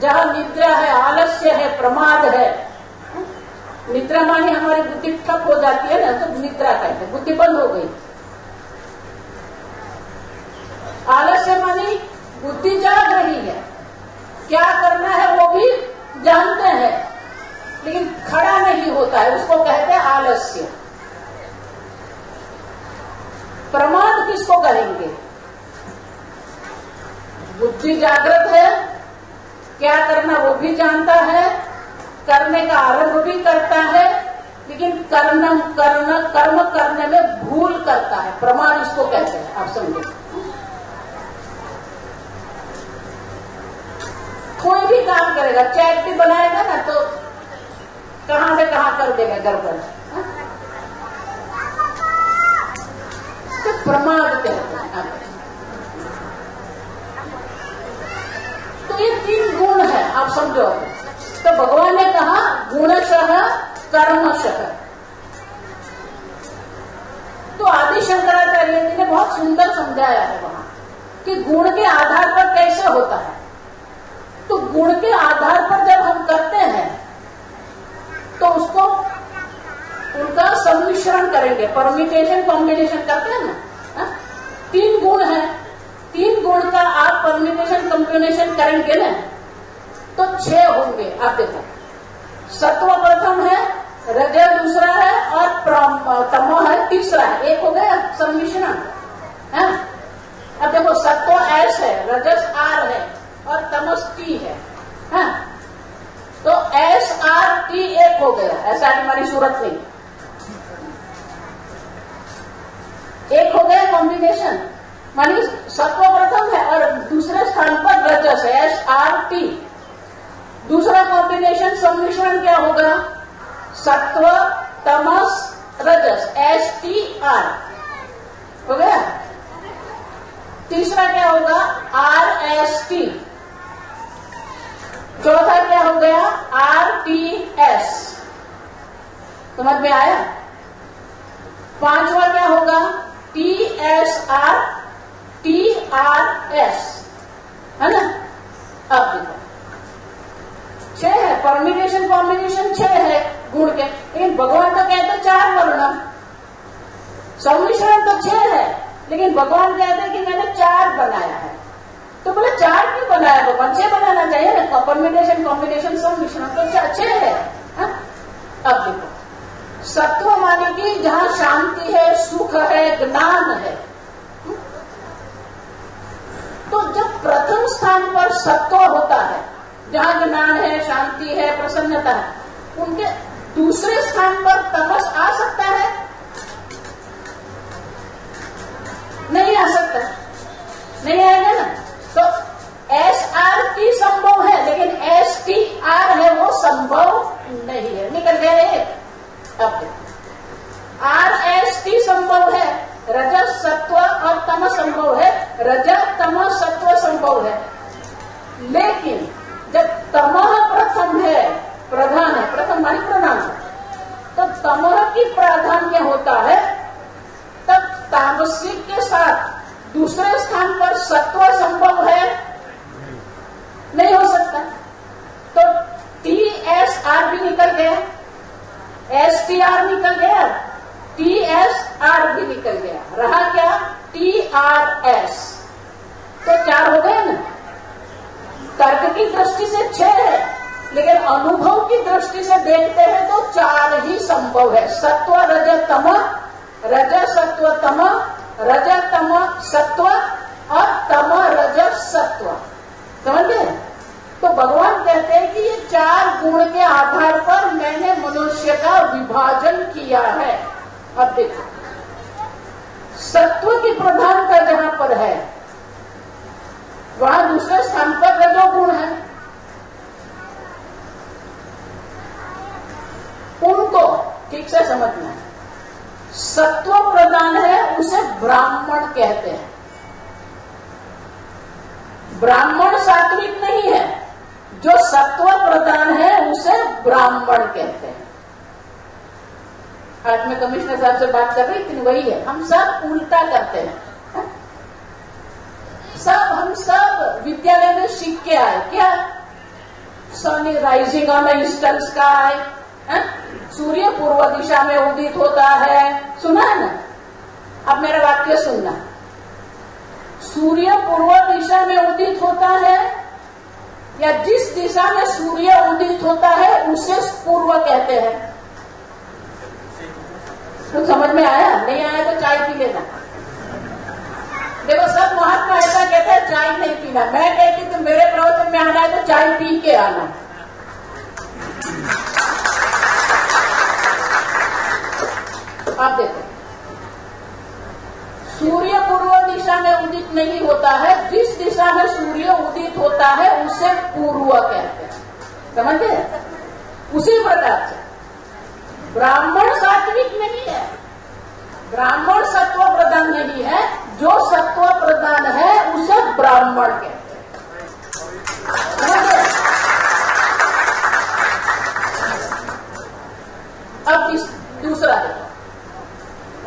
जहां निद्रा है, आलस्य है, प्रमाद है, निद्रा मानी हमारी बुद्धि ठप हो जाती है ना, तो निद्रा कहते हैं, बुद्धि बंद हो गई। आलस्य मानी बुद्धि जाग रही है, क्या करना है वो भी जानते हैं, लेकिन खड़ा नहीं होता है, उसको कहते हैं आलस्य। प्रमाद किसको कहेंगे? बुद्धि जागृत है, क्या करना वो भी जानता है, करने का आरंभ भी करता है, लेकिन कर्म करने में भूल करता है, प्रमाद इसको कहते हैं। आप समझे? कोई भी काम करेगा, चैट भी बनाएगा ना, तो कहां से कहां कर देगा गड़बड़, तो प्रमाद कहते हैं। तो ये 3 गुण है, आप समझो। तो भगवान ने कहा गुणशः कर्मशः। तो आदि शंकराचार्य जी ने बहुत सुंदर समझाया है वहां कि गुण के आधार पर कैसे होता है। तो गुण के आधार पर जब हम करते हैं तो उसको उनका सम्मिश्रण करेंगे, परम्यूटेशन कॉम्बिनेशन करते हैं ना। 3 गुण है, 3 गुण का आप परम्यूटेशन कॉम्बिनेशन करेंगे ना तो 6 होंगे। आप देखो, सत्व प्रथम है, रज दूसरा है, और तमो है तीसरा है। एक हो गया सम्मिश्रण है। अब देखो, सत्व एस है, रजस आर है, और तमस टी है। हाँ? तो एस आर टी एक हो गया, ऐसा हमारी सूरत नहीं, एक हो गया कॉम्बिनेशन, मानी सत्व प्रथम है और दूसरे स्थान पर रजस है, एस आर टी। दूसरा कॉम्बिनेशन सम्मिश्रण क्या होगा? सत्व तमस रजस, एस टी आर हो गया। तीसरा क्या होगा? R S T. चौथा क्या हो गया? R T S. समझ में आया? पांचवा क्या होगा? T S R T R S, है ना। अब देखो, 6 है, परम्यूटेशन कॉम्बिनेशन 6 है गुण के, लेकिन भगवान तो कहते 4 वर्ण। सम्मिश्रण तो 6 है, लेकिन भगवान कहते हैं कि मैंने 4 बनाया है। तो बोले 4 क्यों बनाया? भगवान 6 बनाना चाहिए ना। परम्यूटेशन कॉम्बिनेशन सम्मिश्रण तो 6 है। अब देखो, सत्व माने कि जहां शांति है, सुख है, ज्ञान है। तो जब प्रथम स्थान पर सत्व होता है, जहां ज्ञान है, शांति है, प्रसन्नता है, उनके दूसरे स्थान पर तमस आ सकता है? नहीं आ सकता, नहीं आएगा ना। तो एस आर टी संभव है, लेकिन एस टी आर है वो संभव नहीं है। निकल गया एक। अब आर एस टी संभव है, रजस सत्व और तम संभव है, रजस तम सत्व संभव है। लेकिन जब तमः प्रथम है, प्रधान है, प्रथम मानी प्रधान, तो तमः की प्राधान्य होता है, तब तामसिक के साथ दूसरे स्थान पर सत्व संभव है? नहीं हो सकता। तो टी एस आर भी निकल गया, एस टी आर निकल गया, टी एस आर भी निकल गया, रहा क्या? T R S. तो 4 हो गए ना। तर्क की दृष्टि से 6 है, लेकिन अनुभव की दृष्टि से देखते हैं तो 4 ही संभव है। सत्व रज तम, रज सत्व तम, रज तम सत्व और तम रज सत्व। समझ गए? तो भगवान कहते हैं कि ये 4 गुण के आधार पर मैंने मनुष्य का विभाजन किया है। अब देखो, सत्व की प्रधानता जहां पर है, वहां दूसरे स्थान पर रजोगुण है। उनको ठीक से समझना है। सत्व प्रधान है उसे ब्राह्मण कहते हैं। ब्राह्मण सात्विक नहीं है, जो सत्व प्रधान है उसे ब्राह्मण कहते हैं। आज मैं कमिश्नर साहब से बात कर रही थी, वही है। हम सब उल्टा करते हैं। हम सब विद्यालय में सीख के आए क्या? Sun is rising on the eastern sky, सूर्य पूर्व दिशा में उदित होता है, सुना है ना? अब मेरा वाक्य सुनना। सूर्य पूर्व दिशा में उदित होता है, या जिस दिशा में सूर्य उदित होता है उसे पूर्व कहते हैं। तो समझ में आया? नहीं आया तो चाय पी लेना। देखो, सब महात्मा ऐसा कहते हैं चाय नहीं पीना। मैं कहती तो मेरे प्रवचन में आना है तो चाय पी के आना। आप देखो, सूर्य पूर्व दिशा में उदित नहीं होता है, जिस दिशा में सूर्य उदित होता है उसे पूर्व कहते हैं। समझे? उसी प्रकार से ब्राह्मण सात्विक नहीं है, ब्राह्मण सत्व प्रधान नहीं है, जो सत्व प्रधान है उसे ब्राह्मण कहते हैं। अब दूसरा देखो,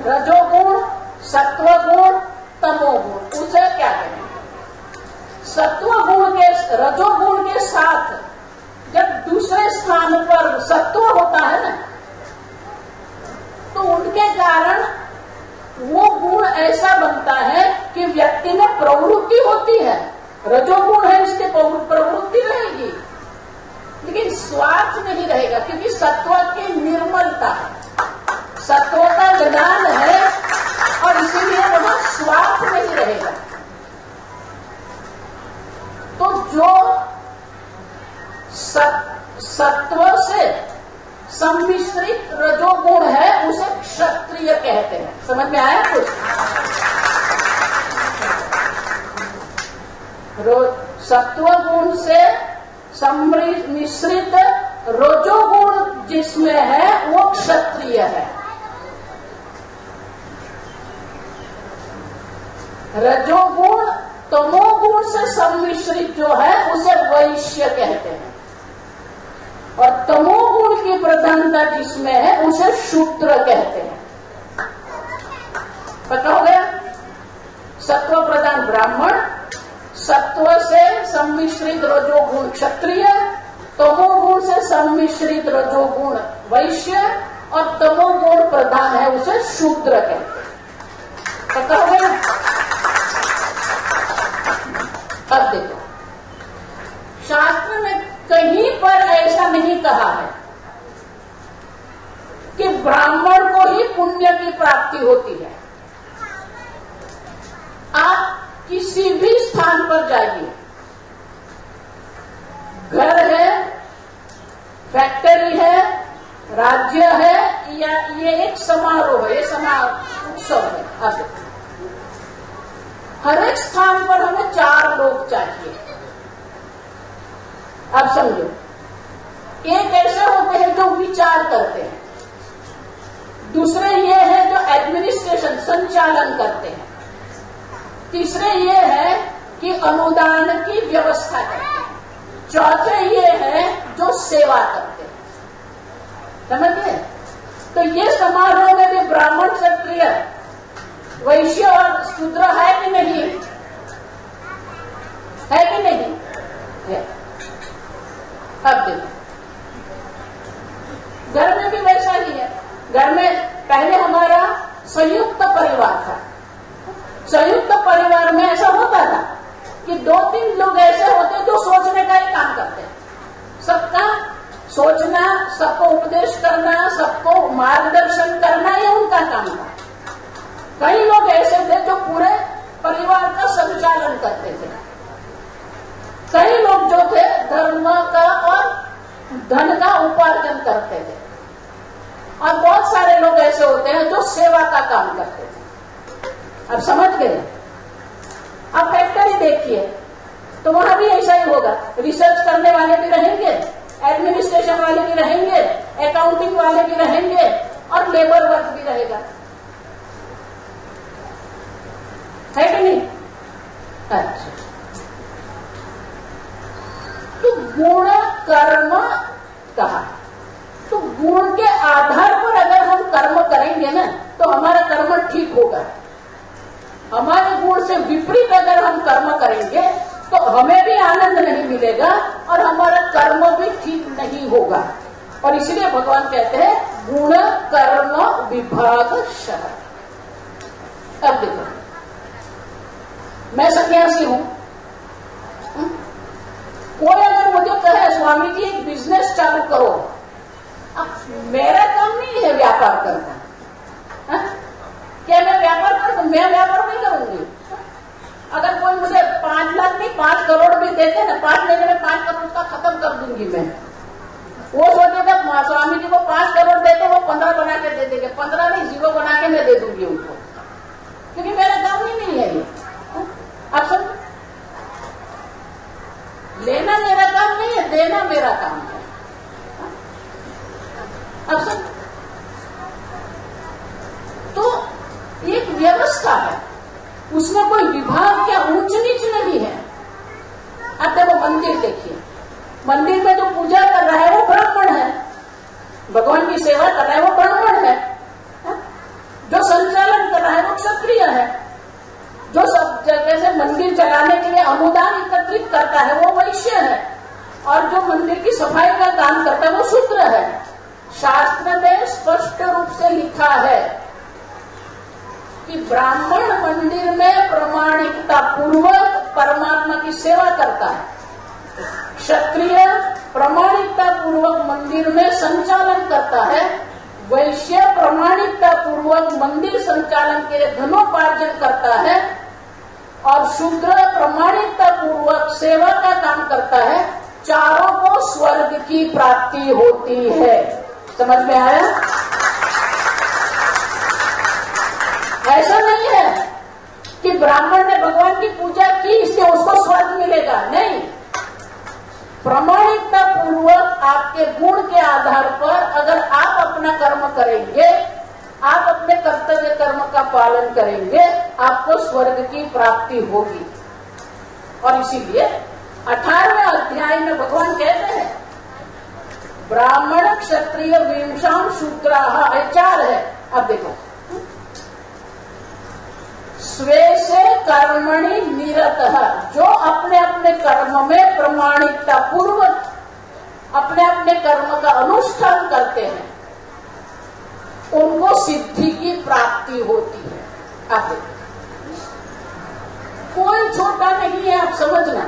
रजोगुण, सत्वगुण, तमोगुण, उसे क्या कहेंगे? सत्वगुण के, रजोगुण के साथ जब दूसरे स्थान पर सत्व होता है ना, तो उनके कारण वो गुण ऐसा बनता है कि व्यक्ति में प्रवृत्ति होती है। रजोगुण है, इसके प्रवृत्ति रहेगी, लेकिन स्वार्थ नहीं रहेगा, क्योंकि सत्व की निर्मलता है, सत्व का ज्ञान है, और इसीलिए वहां स्वार्थ नहीं रहेगा। तो जो सत्व से सम्मिश्रित रजोगुण है उसे क्षत्रिय कहते हैं। समझ में आया कुछ? सत्व गुण से सम्मिश्रित रजोगुण जिसमें है वो क्षत्रिय है। रजोगुण तमोगुण से सम्मिश्रित जो है उसे वैश्य कहते हैं, और तमोगुण की प्रधानता जिसमें है उसे शूद्र कहते हैं। पता हो गया? सत्व प्रधान ब्राह्मण, सत्व से सम्मिश्रित रजोगुण क्षत्रिय, तमोगुण से सम्मिश्रित रजोगुण वैश्य, और तमोगुण प्रधान है उसे शूद्र कहते हैं। पता हो गया? अब देखो, शास्त्र में कहीं पर ऐसा नहीं कहा है कि ब्राह्मण को ही पुण्य की प्राप्ति होती है। आप किसी भी स्थान पर जाइए, घर है, फैक्ट्री है, राज्य है, या ये एक समारोह है, ये उत्सव है। अब हर एक स्थान पर हमें 4 लोग चाहिए। अब समझो, एक ऐसे होते हैं जो विचार करते हैं, दूसरे ये है जो एडमिनिस्ट्रेशन संचालन करते हैं, तीसरे ये है कि अनुदान की व्यवस्था करते हैं, चौथे ये है जो सेवा करते हैं। समझिए? तो ये समारोह में भी ब्राह्मण, क्षत्रिय, वैश्य और शूद्र है कि नहीं? है कि नहीं? है। अब देखो, घर में भी वैसा ही है। घर में पहले हमारा संयुक्त परिवार था। संयुक्त परिवार में ऐसा होता था कि 2-3 लोग ऐसे होते जो सोचने का ही काम करते हैं। सबका सोचना, सबको उपदेश करना, सबको मार्गदर्शन करना, ये उनका काम था। कई लोग ऐसे थे जो पूरे परिवार का संचालन करते थे। कई लोग जो थे धर्म का और धन का उपार्जन करते थे, और बहुत सारे लोग ऐसे होते हैं जो सेवा का काम करते थे। अब समझ गए? अब फैक्ट्री देखिए, तो वहां भी ऐसा ही होगा। रिसर्च करने वाले भी रहेंगे, एडमिनिस्ट्रेशन वाले भी रहेंगे, अकाउंटिंग वाले भी रहेंगे और लेबर वर्क भी रहेगा, है कि नहीं? अच्छा, तो गुण कर्म कहा, तो गुण के आधार पर अगर हम कर्म करेंगे ना तो हमारा कर्म ठीक होगा। हमारे गुण से विपरीत अगर हम कर्म करेंगे तो हमें भी आनंद नहीं मिलेगा और हमारा कर्म भी ठीक नहीं होगा। और इसलिए भगवान कहते हैं गुण कर्म विभाग शः। अब देखो, मैं सन्यासी हूं, कोई अगर मुझे कहे स्वामी जी एक बिजनेस चालू करो, अब मेरा काम नहीं है व्यापार करना, क्या मैं व्यापार करूं? मैं व्यापार नहीं करूंगी। अगर कोई मुझे 5 लाख नहीं 5 करोड़ भी देते ना, 5 महीने में 5 करोड़ का खत्म कर दूंगी मैं। वो सोचेगा स्वामी जी को 5 करोड़ देते, वो 15 बना के दे देंगे, 15 नहीं 0 बना के मैं दे दूंगी उनको, क्योंकि मेरा काम ही नहीं है ये। आप सब लेना मेरा काम नहीं है, देना मेरा काम है। अब सब तो एक व्यवस्था है, उसमें कोई विभाग या ऊंच नीच नहीं है। अब देखो मंदिर देखिए, मंदिर में जो पूजा कर रहा है वो ब्राह्मण है, भगवान की सेवा कर रहा है वो ब्राह्मण है, जो संचालन कर रहा है वो क्षत्रिय है, जो सब जगह से मंदिर चलाने के लिए अनुदान एकत्रित करता है वो वैश्य है, और जो मंदिर की सफाई का काम करता है वो शूद्र है। शास्त्र में स्पष्ट रूप से लिखा है कि ब्राह्मण मंदिर में प्रामाणिकता पूर्वक परमात्मा की सेवा करता है, क्षत्रिय प्रामाणिकता पूर्वक मंदिर में संचालन करता है, वैश्य प्रामाणिकता पूर्वक मंदिर संचालन के लिए धनोपार्जन करता है, और शूद्र प्रामाणिकता पूर्वक सेवा का काम करता है। चारों को स्वर्ग की प्राप्ति होती है। समझ में आया? ऐसा नहीं है कि ब्राह्मण ने भगवान की पूजा की इससे उसको स्वर्ग मिलेगा, नहीं। प्रामाणिकता पूर्वक आपके गुण के आधार पर अगर आप अपना कर्म करेंगे, आप अपने कर्तव्य कर्म का पालन करेंगे, आपको स्वर्ग की प्राप्ति होगी। और इसीलिए 18वें अध्याय में भगवान कहते हैं ब्राह्मण क्षत्रिय विंशाम शूद्राः, 4 है। अब देखो, स्वे से कर्मणि निरतः, जो अपने अपने कर्म में प्रामाणिकता पूर्वक अपने अपने कर्म का अनुष्ठान करते हैं उनको सिद्धि की प्राप्ति होती है। अब कोई छोटा नहीं है, आप समझना।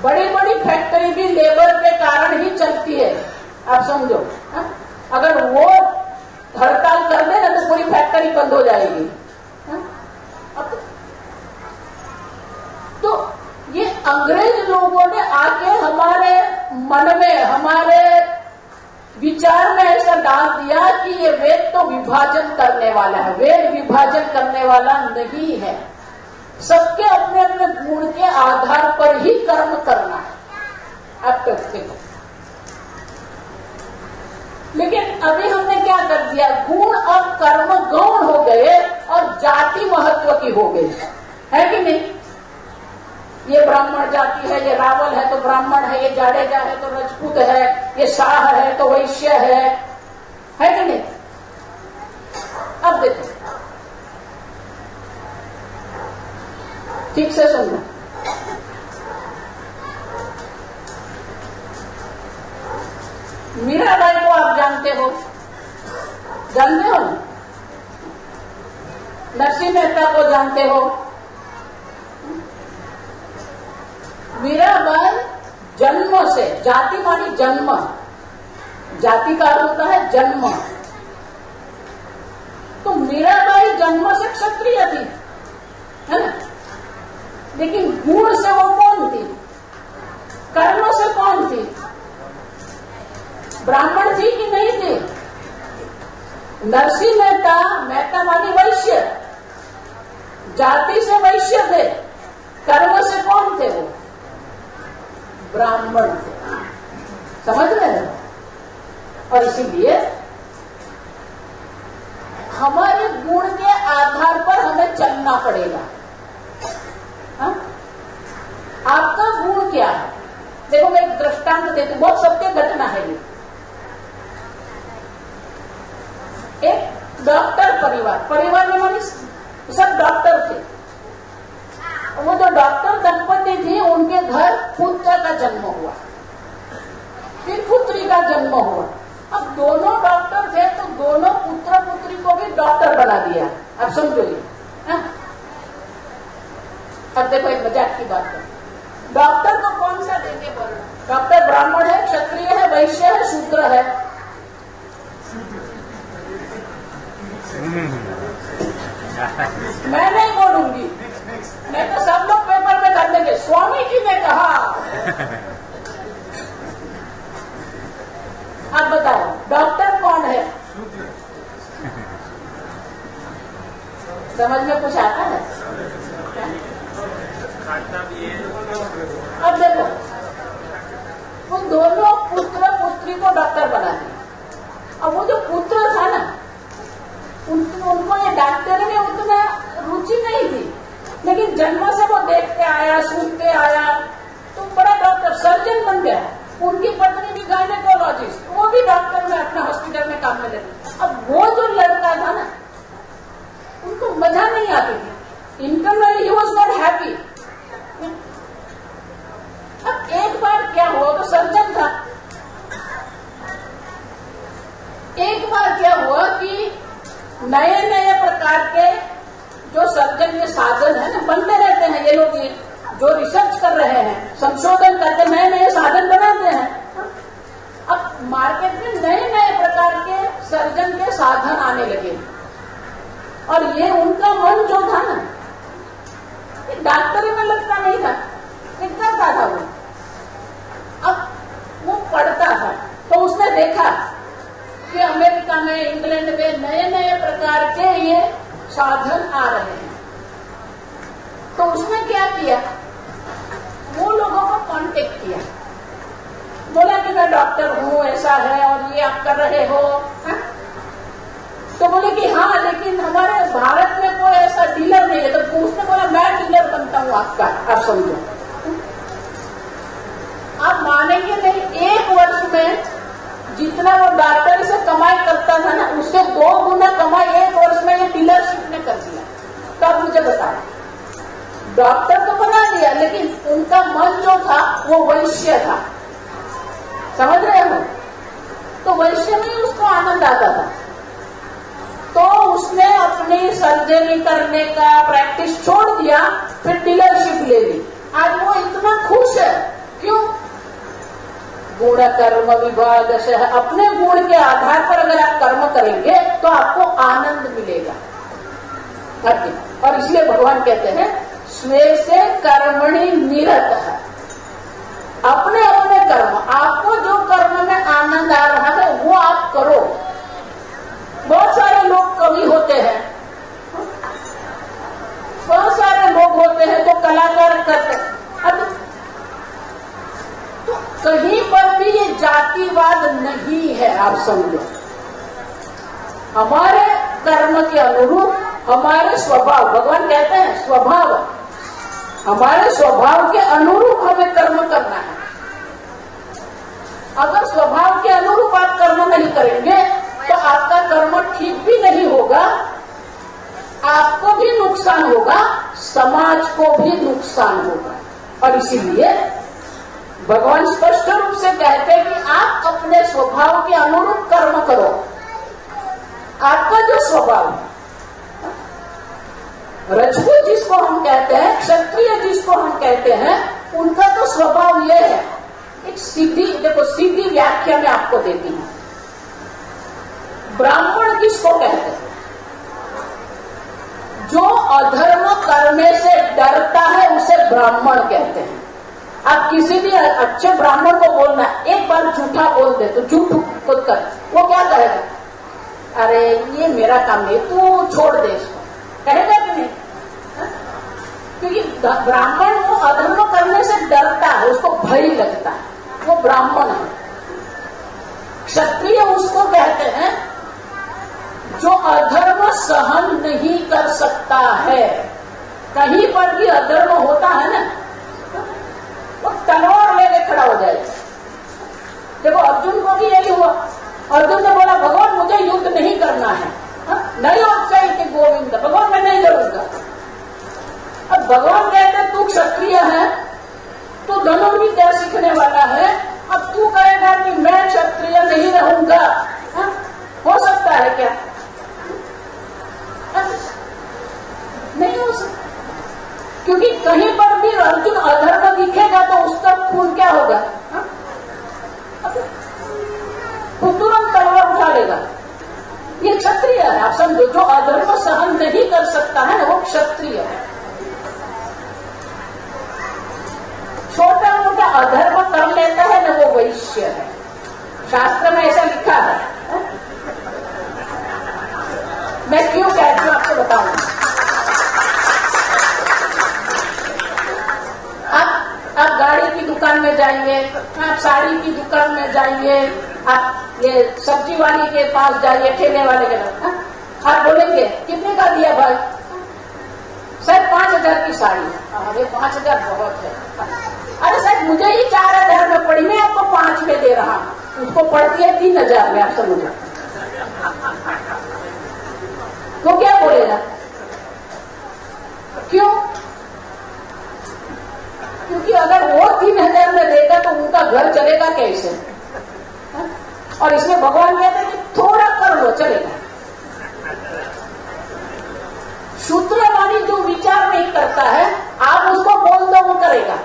बड़ी बड़ी फैक्ट्री भी लेबर के कारण ही चलती है, आप समझो। अगर वो हड़ताल कर दे ना तो पूरी फैक्ट्री बंद हो जाएगी। तो ये अंग्रेज लोगों ने आके हमारे मन में, हमारे विचार में ऐसा डाल दिया कि ये वेद तो विभाजन करने वाला है। वेद विभाजन करने वाला नहीं है, सबके अपने अपने गुण के आधार पर ही कर्म करना है। आप देखो, लेकिन अभी हमने क्या कर दिया, गुण और कर्म गौण हो गए और जाति महत्व की हो गई, है कि नहीं? ये ब्राह्मण जाति है, ये रावल है तो ब्राह्मण है, ये जाडेजा है तो राजपूत है, ये शाह है तो वैश्य है कि नहीं? अब देखो, ठीक से सुनना। मीराबाई को आप जानते हो ना? नरसिंह मेहता को जानते हो? मीराबाई जन्म से, जाति मानी जन्म, जाति का अर्थ होता है जन्म, तो मीराबाई जन्म से क्षत्रिय थी, है ना? लेकिन गुण से वो कौन थी? कर्म से कौन थी? ब्राह्मण थी कि नहीं थी? नरसिंह मेहता, मेहता मानी वैश्य, जाति से वैश्य थे, कर्म से कौन थे वो? ब्राह्मण थे। समझ रहे हैं? और इसीलिए हमारे गुण के आधार पर हमें चलना पड़ेगा। हा? आपका गुण क्या है? देखो मैं एक दृष्टांत देती हूं, बहुत सत्य घटना है ये। एक डॉक्टर परिवार में मानी सब डॉक्टर थे। वो जो डॉक्टर दंपति थी उनके घर पुत्र का जन्म हुआ, फिर पुत्री का जन्म हुआ। अब दोनों डॉक्टर थे तो दोनों पुत्र पुत्री को भी डॉक्टर बना दिया। अब समझो ये। अब देखो एक मजाक की बात है, डॉक्टर को कौन सा देंगे वर्ण? डॉक्टर ब्राह्मण है, क्षत्रिय है, वैश्य है, शूद्र है? मैं नहीं बोलूंगी, नहीं तो सब लोग पेपर में कर देंगे स्वामी जी ने कहा। आप बताओ डॉक्टर कौन है? समझ में कुछ आता है? अब देखो वो दोनों पुत्र पुत्री को डॉक्टर बना दिया। अब वो जो पुत्र था ना, उनको ये डॉक्टरी में उतना रुचि नहीं थी, लेकिन जन्म से वो देखते आया, सुनते आया, तो बड़ा डॉक्टर सर्जन बन गया। उनकी पत्नी भी गायनेकोलॉजिस्ट, वो भी डॉक्टर में अपने हॉस्पिटल में काम में लगी। अब वो जो लड़का था ना, उनको मजा नहीं आती थी, internally he was not happy. अब एक बार क्या हुआ, तो सर्जन था, एक बार क्या हुआ कि नए नए प्रकार के जो सर्जन के साधन है ना, बनते रहते हैं। ये लोग जो रिसर्च कर रहे हैं, संशोधन करके नए नए साधन बनाते हैं। अब मार्केट में नए नए प्रकार के सर्जन के साधन आने लगे, और ये उनका मन जो था ना, ये डॉक्टरी में लगता नहीं था, करता था वो। अब वो पढ़ता था तो उसने देखा कि अमेरिका में, इंग्लैंड में नए नए प्रकार के ये साधन आ रहे हैं। तो उसने क्या किया, वो लोगों को कांटेक्ट किया, बोला कि मैं डॉक्टर हूँ, ऐसा है और ये आप कर रहे हो। हा? तो बोले कि हाँ, लेकिन हमारे भारत में कोई ऐसा डीलर नहीं है। तो उसने बोला मैं डीलर बनता हूँ आपका। आप समझो, आप मानेंगे नहीं, एक वर्ष में जितना वो डॉक्टर से कमाई करता था ना, उससे 2 गुना कमाई एक वर्ष में ये डीलरशिप ने कर दिया। तो आप मुझे बताओ, डॉक्टर तो बना दिया, लेकिन उनका मन जो था वो वैश्य था। समझ रहे हो? तो वैश्य में उसको आनंद आता था, तो उसने अपनी सर्जरी करने का प्रैक्टिस छोड़ दिया, फिर डीलरशिप ले ली। आज वो इतना खुश है, क्यों? गुण कर्म विभाग से, अपने गुण के आधार पर अगर आप कर्म करेंगे तो आपको आनंद मिलेगा। और इसलिए भगवान कहते हैं स्वे से कर्मणि निरत है। अपने अपने कर्म, आपको जो कर्म में आनंद आ रहा है वो आप करो। बहुत सारे लोग कवि होते हैं, बहुत सारे लोग होते हैं तो कलाकार करते हैं। तो कहीं पर भी ये जातिवाद नहीं है, आप समझो। हमारे कर्म के अनुरूप हमारे स्वभाव, भगवान कहते हैं स्वभाव, हमारे स्वभाव के अनुरूप हमें कर्म करना है। अगर स्वभाव के अनुरूप आप कर्म नहीं करेंगे तो आपका कर्म ठीक भी नहीं होगा, आपको भी नुकसान होगा, समाज को भी नुकसान होगा। और इसीलिए भगवान स्पष्ट रूप से कहते हैं कि आप अपने स्वभाव के अनुरूप कर्म करो। आपका जो स्वभाव, रजपूत जिसको हम कहते हैं, क्षत्रिय जिसको हम कहते हैं, उनका तो स्वभाव यह है। एक सीधी, देखो सीधी व्याख्या में आपको देती हूं। ब्राह्मण किसको कहते हैं? जो अधर्म करने से डरता है उसे ब्राह्मण कहते हैं। आप किसी भी अच्छे ब्राह्मण को बोलना, एक बार झूठा बोल दे तो झूठ खुद कर, वो क्या कहेगा? अरे ये मेरा काम नहीं, तू छोड़ दे इसको, कहेगा कि नहीं? क्योंकि ब्राह्मण वो अधर्म करने से डरता है, उसको भय लगता है, वो ब्राह्मण है। क्षत्रिय उसको कहते हैं जो अधर्म सहन नहीं कर सकता है। कहीं पर भी अधर्म होता है ना, वो तलवार लेके खड़ा हो जाएगा। देखो अर्जुन को भी यही हुआ। अर्जुन ने बोला भगवान मुझे युद्ध नहीं करना है, नहीं उत्साहित गोविंद, भगवान मैं नहीं करूंगा। अब भगवान कहते तू क्षत्रिय है, तू धनुर्विद्या सीखने वाला है, अब तू कहेगा कि मैं क्षत्रिय नहीं रहूंगा, हो सकता है क्या? नहीं हो सकता, क्योंकि कहीं पर भी अर्जुन अधर्म दिखेगा तो उसका खून क्या होगा? वो तुरंत तलवार उठा लेगा। ये क्षत्रिय है, आप समझो। जो अधर्म सहन नहीं कर सकता है ना, वो क्षत्रिय है। छोटा मोटा अधर्म कर लेता है ना, वो वैश्य है। शास्त्र में ऐसा लिखा है। मैं क्यों कहती हूँ आपको बताऊंगा। आप गाड़ी की दुकान में जाइए, आप साड़ी की दुकान में जाइए, आप ये सब्जी वाली के पास जाइए, ठेले वाले के पास, आप बोलेंगे कितने का दिया भाई? सर 5,000 की साड़ी। अरे 5,000 बहुत है। अरे सर मुझे ही 4,000 में पड़ी, मैं आपको 5 में दे रहा हूं। उसको पड़ती है 3,000 में, आप समझो। तो क्या बोलेगा? क्यों? क्योंकि अगर वो 3,000 में देगा तो उनका घर चलेगा कैसे? और इसमें भगवान कहते हैं कि थोड़ा कर लो, चलेगा। शूद्रवादी जो विचार नहीं करता है, आप उसको बोल दो वो करेगा।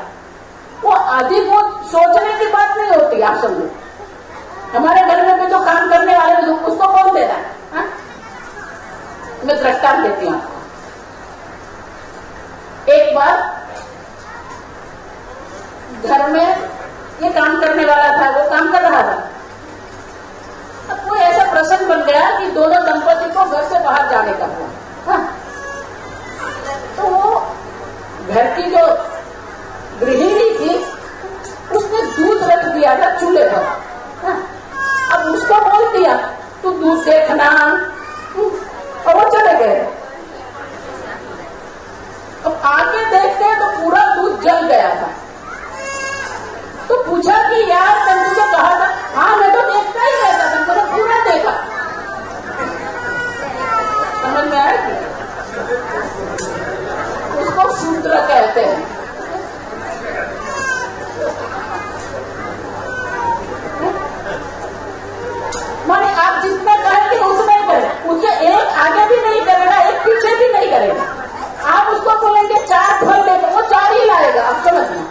वो अधिक वो सोचने की बात नहीं होती, आप समझो। हमारे घर में भी जो काम करने वाले लोग, उसको बोल देना है। मैं दृष्टांत देती हूँ आपको। एक बार घर में ये काम करने वाला था, वो काम कर रहा था। अब कोई ऐसा प्रसंग बन गया कि दोनों दंपति को घर से बाहर जाने का हुआ। तो वो घर की जो गृहिणी थी, उसने दूध रख दिया था चूल्हे पर। अब उसको बोल दिया तू दूध देखना, और वो चले गए। अब आके देखते तो पूरा दूध जल गया था। तो पूछा कि यार मैंने तुझे कहा था। हाँ मैं तो देखता ही रहता था, मैंने पूरा देखा। समझ में आया कि उसको शूद्र कहते हैं। माने आप जितना कहेंगे उतना ही करें, उसे एक आगे भी नहीं करेगा, एक पीछे भी नहीं करेगा। आप उसको बोलेंगे 4 फल लेकर, वो 4 ही लाएगा, आप समझना।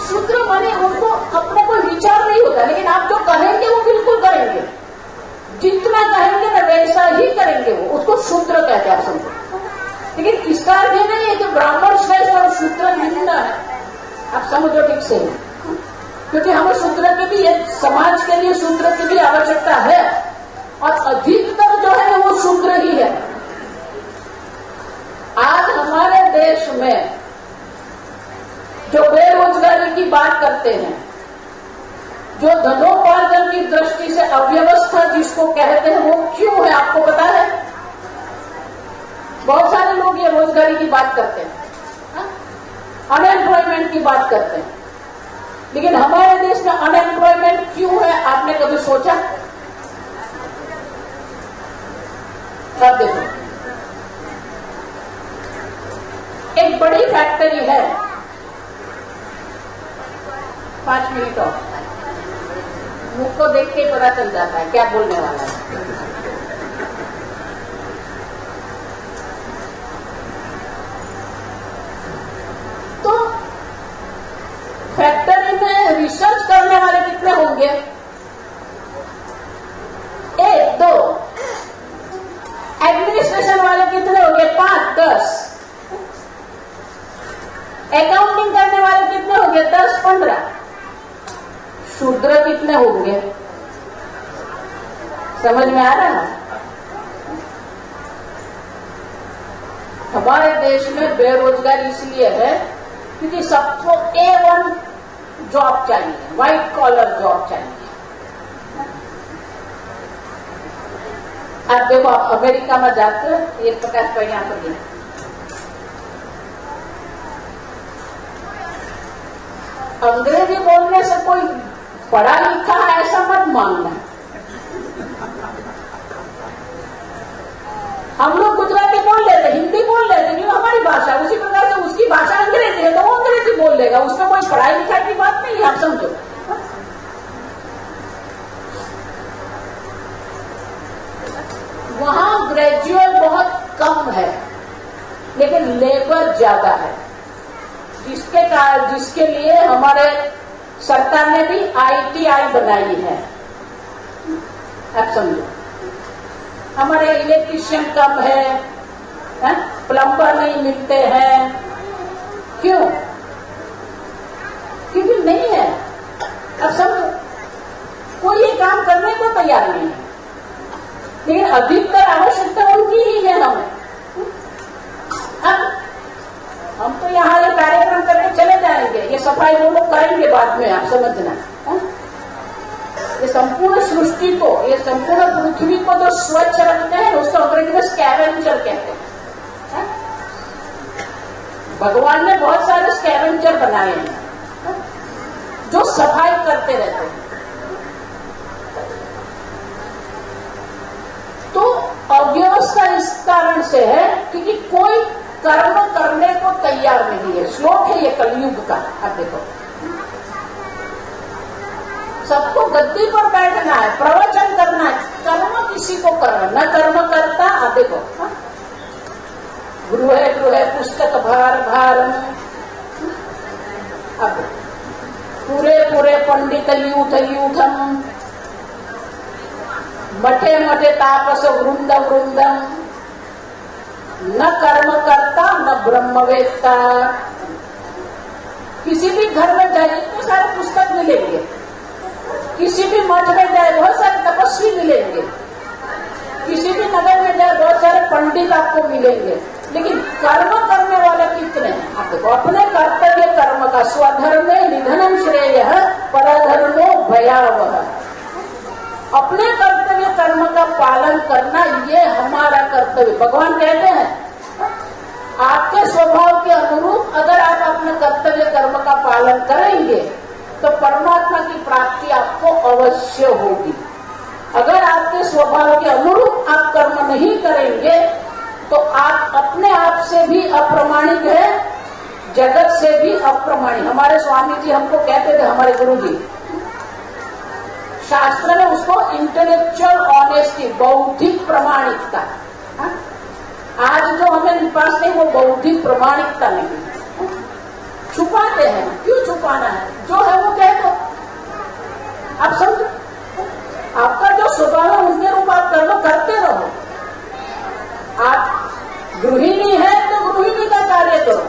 शूद्र माने उनको अपना कोई विचार नहीं होता, लेकिन आप जो कहेंगे वो बिल्कुल करेंगे। जितना कहेंगे ना वैसा ही करेंगे, वो उसको शूद्र कहते हैं, आप समझो। लेकिन इसका अर्थ ये नहीं है कि ब्राह्मण श्रेष्ठ और शूद्र निम्न है, आप समझो ठीक से। क्योंकि हमें शूद्र की भी, समाज के लिए शूद्र की भी आवश्यकता है, और अधिकतर जो है वो शूद्र ही है। आज हमारे देश में जो बेरोजगारी की बात करते हैं, जो धनोपार्जन की दृष्टि से अव्यवस्था जिसको कहते हैं, वो क्यों है आपको पता है? बहुत सारे लोग ये रोजगारी की बात करते हैं, अनएम्प्लॉयमेंट की बात करते हैं, लेकिन हमारे देश में अनएम्प्लॉयमेंट क्यों है आपने कभी सोचा? अब देखो, एक बड़ी फैक्ट्री है, 5 मिनट और मुख को देख के पता चल जाता है क्या बोलने वाला है। तो फैक्ट्री में रिसर्च करने वाले कितने होंगे? 1, 2। एडमिनिस्ट्रेशन वाले कितने होंगे? 5, 10। अकाउंटिंग करने वाले कितने होंगे? 10, 15। शूद्र कितने होंगे? समझ में आ रहा है? हमारे देश में बेरोजगारी इसलिए है क्योंकि सबको A1 जॉब चाहिए, व्हाइट कॉलर जॉब चाहिए। आप देखो, आप अमेरिका में जाते हो, एक प्रकार का यहाँ पर देखो, अंग्रेजी बोलने से कोई पढ़ा लिखा है ऐसा मत मानना। हम लोग गुजराती बोल लेते, हिंदी बोल लेते, क्योंकि हमारी भाषा, उसी प्रकार से उसकी भाषा अंग्रेजी है तो वो अंग्रेजी बोल लेगा, उसमें कोई पढ़ाई लिखाई की बात नहीं है, आप समझो। वहां ग्रेजुएट बहुत कम है लेकिन लेबर ज्यादा है, जिसके लिए हमारे सरकार ने भी ITI बनाई है, आप समझो। हमारे इलेक्ट्रीशियन कम है, प्लम्बर नहीं मिलते हैं, क्यों? क्योंकि नहीं है, अब समझो, कोई ये काम करने को तैयार नहीं है, लेकिन अधिकतर आवश्यकता उनकी ही है हमें। हम तो यहाँ ये कार्यक्रम करके चले जाएंगे, ये सफाई वो लोग करेंगे बाद में, आप समझना। ये संपूर्ण सृष्टि को, ये संपूर्ण पृथ्वी को जो स्वच्छ रखते हैं उसको अंग्रेजी में स्कैवेंजर कहते हैं। भगवान ने बहुत सारे स्कैवेंजर बनाए हैं जो सफाई करते रहते हैं। तो अव्यवस्था इस कारण से है क्योंकि कोई कर्म करने को तैयार नहीं है। श्लोक है ये कलयुग का, आप देखो, सबको गद्दी पर बैठना है, प्रवचन करना है, कर्म किसी को करना, न कर्म करता। आप देखो, गृहे गृहे पुस्तक भार भारम, अब पूरे पूरे पंडित यूथ यूथम, मठे मठे तापस वृंद वृंदम, न कर्म करता न ब्रह्मवेत्ता। किसी भी घर में जाइए तो सारे पुस्तक मिलेंगे, किसी भी मठ में जाए बहुत सारे तपस्वी मिलेंगे, किसी भी नगर में जाए बहुत सारे पंडित आपको मिलेंगे, लेकिन कर्म करने वाले कितने हैं? आप देखो, अपने कर्तव्य कर्म का, स्वधर्मे निधनम श्रेय परधर्मो भयावह, अपने कर्तव्य कर्म का पालन करना ये हमारा कर्तव्य। भगवान कहते हैं आपके स्वभाव के अनुरूप अगर आप अपने कर्तव्य कर्म का पालन करेंगे तो परमात्मा की प्राप्ति आपको अवश्य होगी। अगर आपके स्वभाव के अनुरूप आप कर्म नहीं करेंगे तो आप अपने आप से भी अप्रमाणिक है, जगत से भी अप्रमाणिक। हमारे स्वामी जी हमको कहते थे, हमारे गुरु जी, शास्त्र में उसको इंटेलेक्चुअल ऑनेस्टी, बौद्धिक प्रमाणिकता। आज जो हमें पास नहीं वो बौद्धिक प्रमाणिकता नहीं, छुपाते हैं। क्यों छुपाना है? जो है वो कह दो, आप समझो। आपका जो स्वभाव है उसके रूप आप कर्म करते रहो। आप गृहिणी है तो गृहिणी का कार्य करो,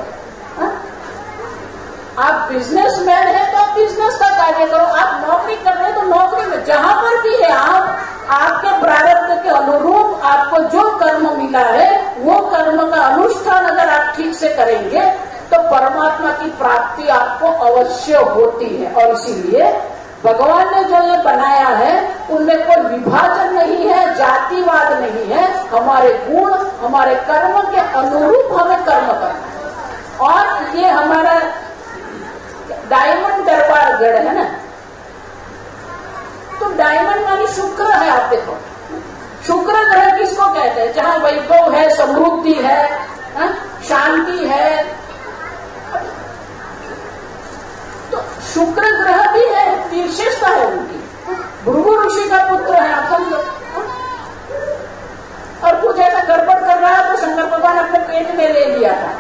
आप बिजनेसमैन है तो आप बिजनेस का कार्य करो, आप नौकरी कर रहे हैं तो नौकरी में, जहां पर भी है आप आपके प्रारब्ध के अनुरूप आपको जो कर्म मिला है वो कर्म का अनुष्ठान अगर आप ठीक से करेंगे तो परमात्मा की प्राप्ति आपको अवश्य होती है। और इसीलिए भगवान ने जो ये बनाया है उनमें कोई विभाजन नहीं है, जातिवाद नहीं है। हमारे गुण, हमारे कर्म के अनुरूप हमें कर्म करना है। और ये हमारा डायमंड दरबार गढ़ है ना, तो डायमंड मानी शुक्र है। आप देखो, शुक्र ग्रह किसको कहते हैं? जहां वैभव है, समृद्धि है, शांति है। तो शुक्र ग्रह भी है, विशेषता है उनकी। भृगु ऋषि का पुत्र है, आप समझो। और कुछ ऐसा गड़बड़ कर रहा है तो शंकर भगवान अपने पेट में ले लिया था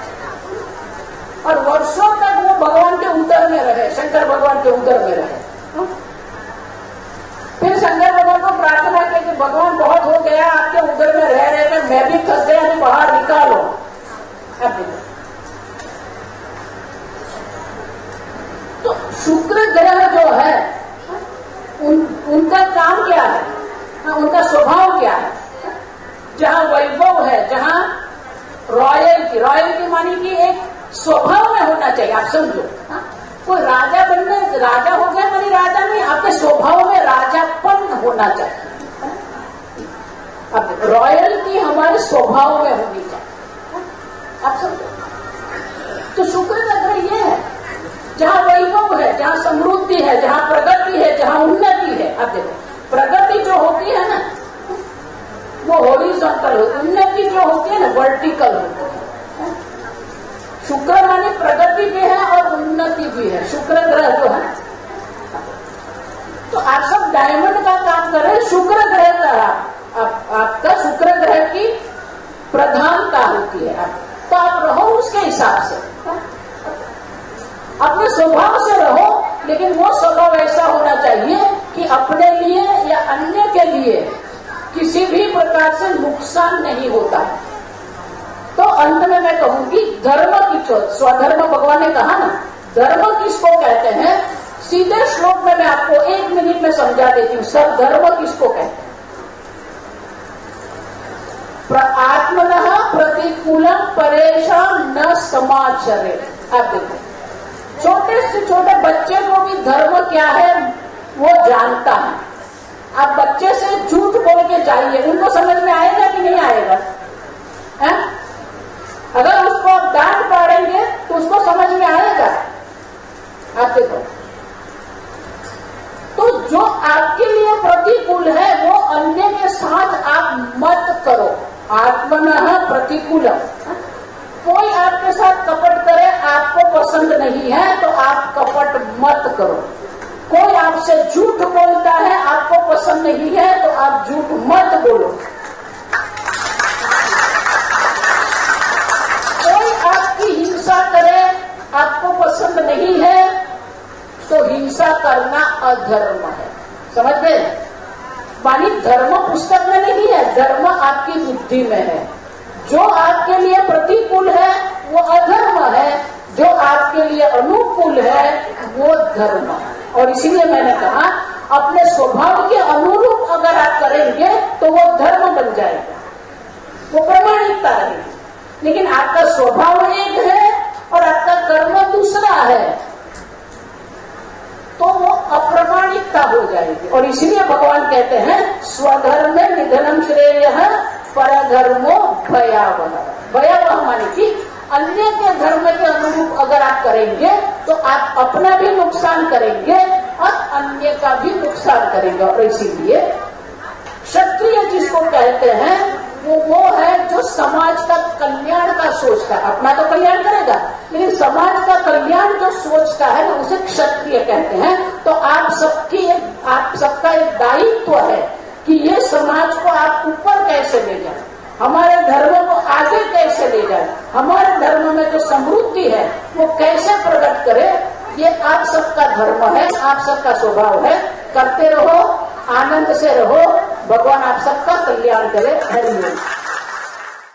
और वर्षों तक वो भगवान के उदर में रहे, शंकर भगवान के उदर में रहे। फिर शंकर भगवान को प्रार्थना की कि भगवान बहुत हो गया, आपके उदर में रह रहे थे, मैं भी थक गया, तो बाहर निकालो। तो शुक्र ग्रह जो है उनका काम क्या है, उनका स्वभाव क्या है? जहां वैभव है, जहां रॉयल्टी, स्वभाव में होना चाहिए। आप समझो, हाँ? कोई राजा बनने राजा हो गया मेरी राजा नहीं, आपके स्वभाव में राजापन होना चाहिए। अब रॉयल्टी हमारे स्वभाव में होनी चाहिए। आप समझो, तो शुक्र का ग्रह ये है जहाँ वैभव है, जहाँ समृद्धि है, जहाँ प्रगति है, जहाँ उन्नति है। अब देखो, प्रगति जो होती है ना वो हॉरिजॉन्टल होती है, उन्नति जो होती है ना वर्टिकल होती है। शुक्र माने प्रगति भी है और उन्नति भी है, शुक्र ग्रह जो है। तो आप सब डायमंड का काम करें, शुक्र ग्रह का आपका शुक्र ग्रह की प्रधानता होती है। तो आप रहो उसके हिसाब से, अपने स्वभाव से रहो, लेकिन वो स्वभाव ऐसा होना चाहिए कि अपने लिए या अन्य के लिए किसी भी प्रकार से नुकसान नहीं होता। तो अंत में मैं कहूंगी धर्म की चोट, स्वधर्म भगवान ने कहा ना, धर्म किसको कहते हैं? सीधे श्लोक में मैं आपको 1 मिनट में समझा देती हूँ। सब धर्म किसको कहते हैं? आत्मनः प्रतिकूलम परेशान न समाचरे। आप देखो, छोटे से छोटे बच्चे को भी धर्म क्या है वो जानता है। आप बच्चे से झूठ बोल के जाइए, उनको समझ में आएगा कि नहीं आएगा? है? अगर उसको आप डांट पाड़ेंगे तो उसको समझ में आएगा। आप देखो, तो जो आपके लिए प्रतिकूल है वो अन्य के साथ आप मत करो। आत्मनः प्रतिकूलम, कोई आपके साथ कपट करे, आपको पसंद नहीं है तो आप कपट मत करो। कोई आपसे झूठ बोलता है, आपको पसंद नहीं है तो आप झूठ मत बोलो। कोई आपकी हिंसा करे, आपको पसंद नहीं है तो हिंसा करना अधर्म है। समझ गए? मानी धर्म पुस्तक में नहीं है, धर्म आपकी बुद्धि में है। जो आपके लिए प्रतिकूल है वो अधर्म है, जो आपके लिए अनुकूल है वो धर्म है। और इसीलिए मैंने कहा अपने स्वभाव के अनुरूप अगर आप करेंगे तो वो धर्म बन जाएगा, वो प्रामाणिकता रहेगी। लेकिन आपका स्वभाव एक है और आपका कर्म दूसरा है तो वो अप्रामाणिकता हो जाएगी। और इसलिए भगवान कहते हैं स्वधर्म निधनम श्रेयः परधर्मो भयावह। भयावह माने कि अन्य के धर्म के अनुरूप अगर आप करेंगे तो आप अपना भी नुकसान करेंगे और अन्य का भी नुकसान करेंगे। और इसीलिए क्षत्रिय जिसको कहते हैं वो है जो समाज का कल्याण का सोचता है। अपना तो कल्याण करेगा लेकिन समाज का कल्याण जो सोचता है ना उसे क्षत्रिय कहते हैं। तो आप सबका एक दायित्व है कि ये समाज को आप ऊपर कैसे ले जाए, हमारे धर्म को आगे कैसे ले जाए, हमारे धर्म में जो समृद्धि है वो कैसे प्रकट करे। ये आप सबका धर्म है, आप सबका स्वभाव है। करते रहो, आनंद से रहो, भगवान आप सबका कल्याण करे। हरि बोल।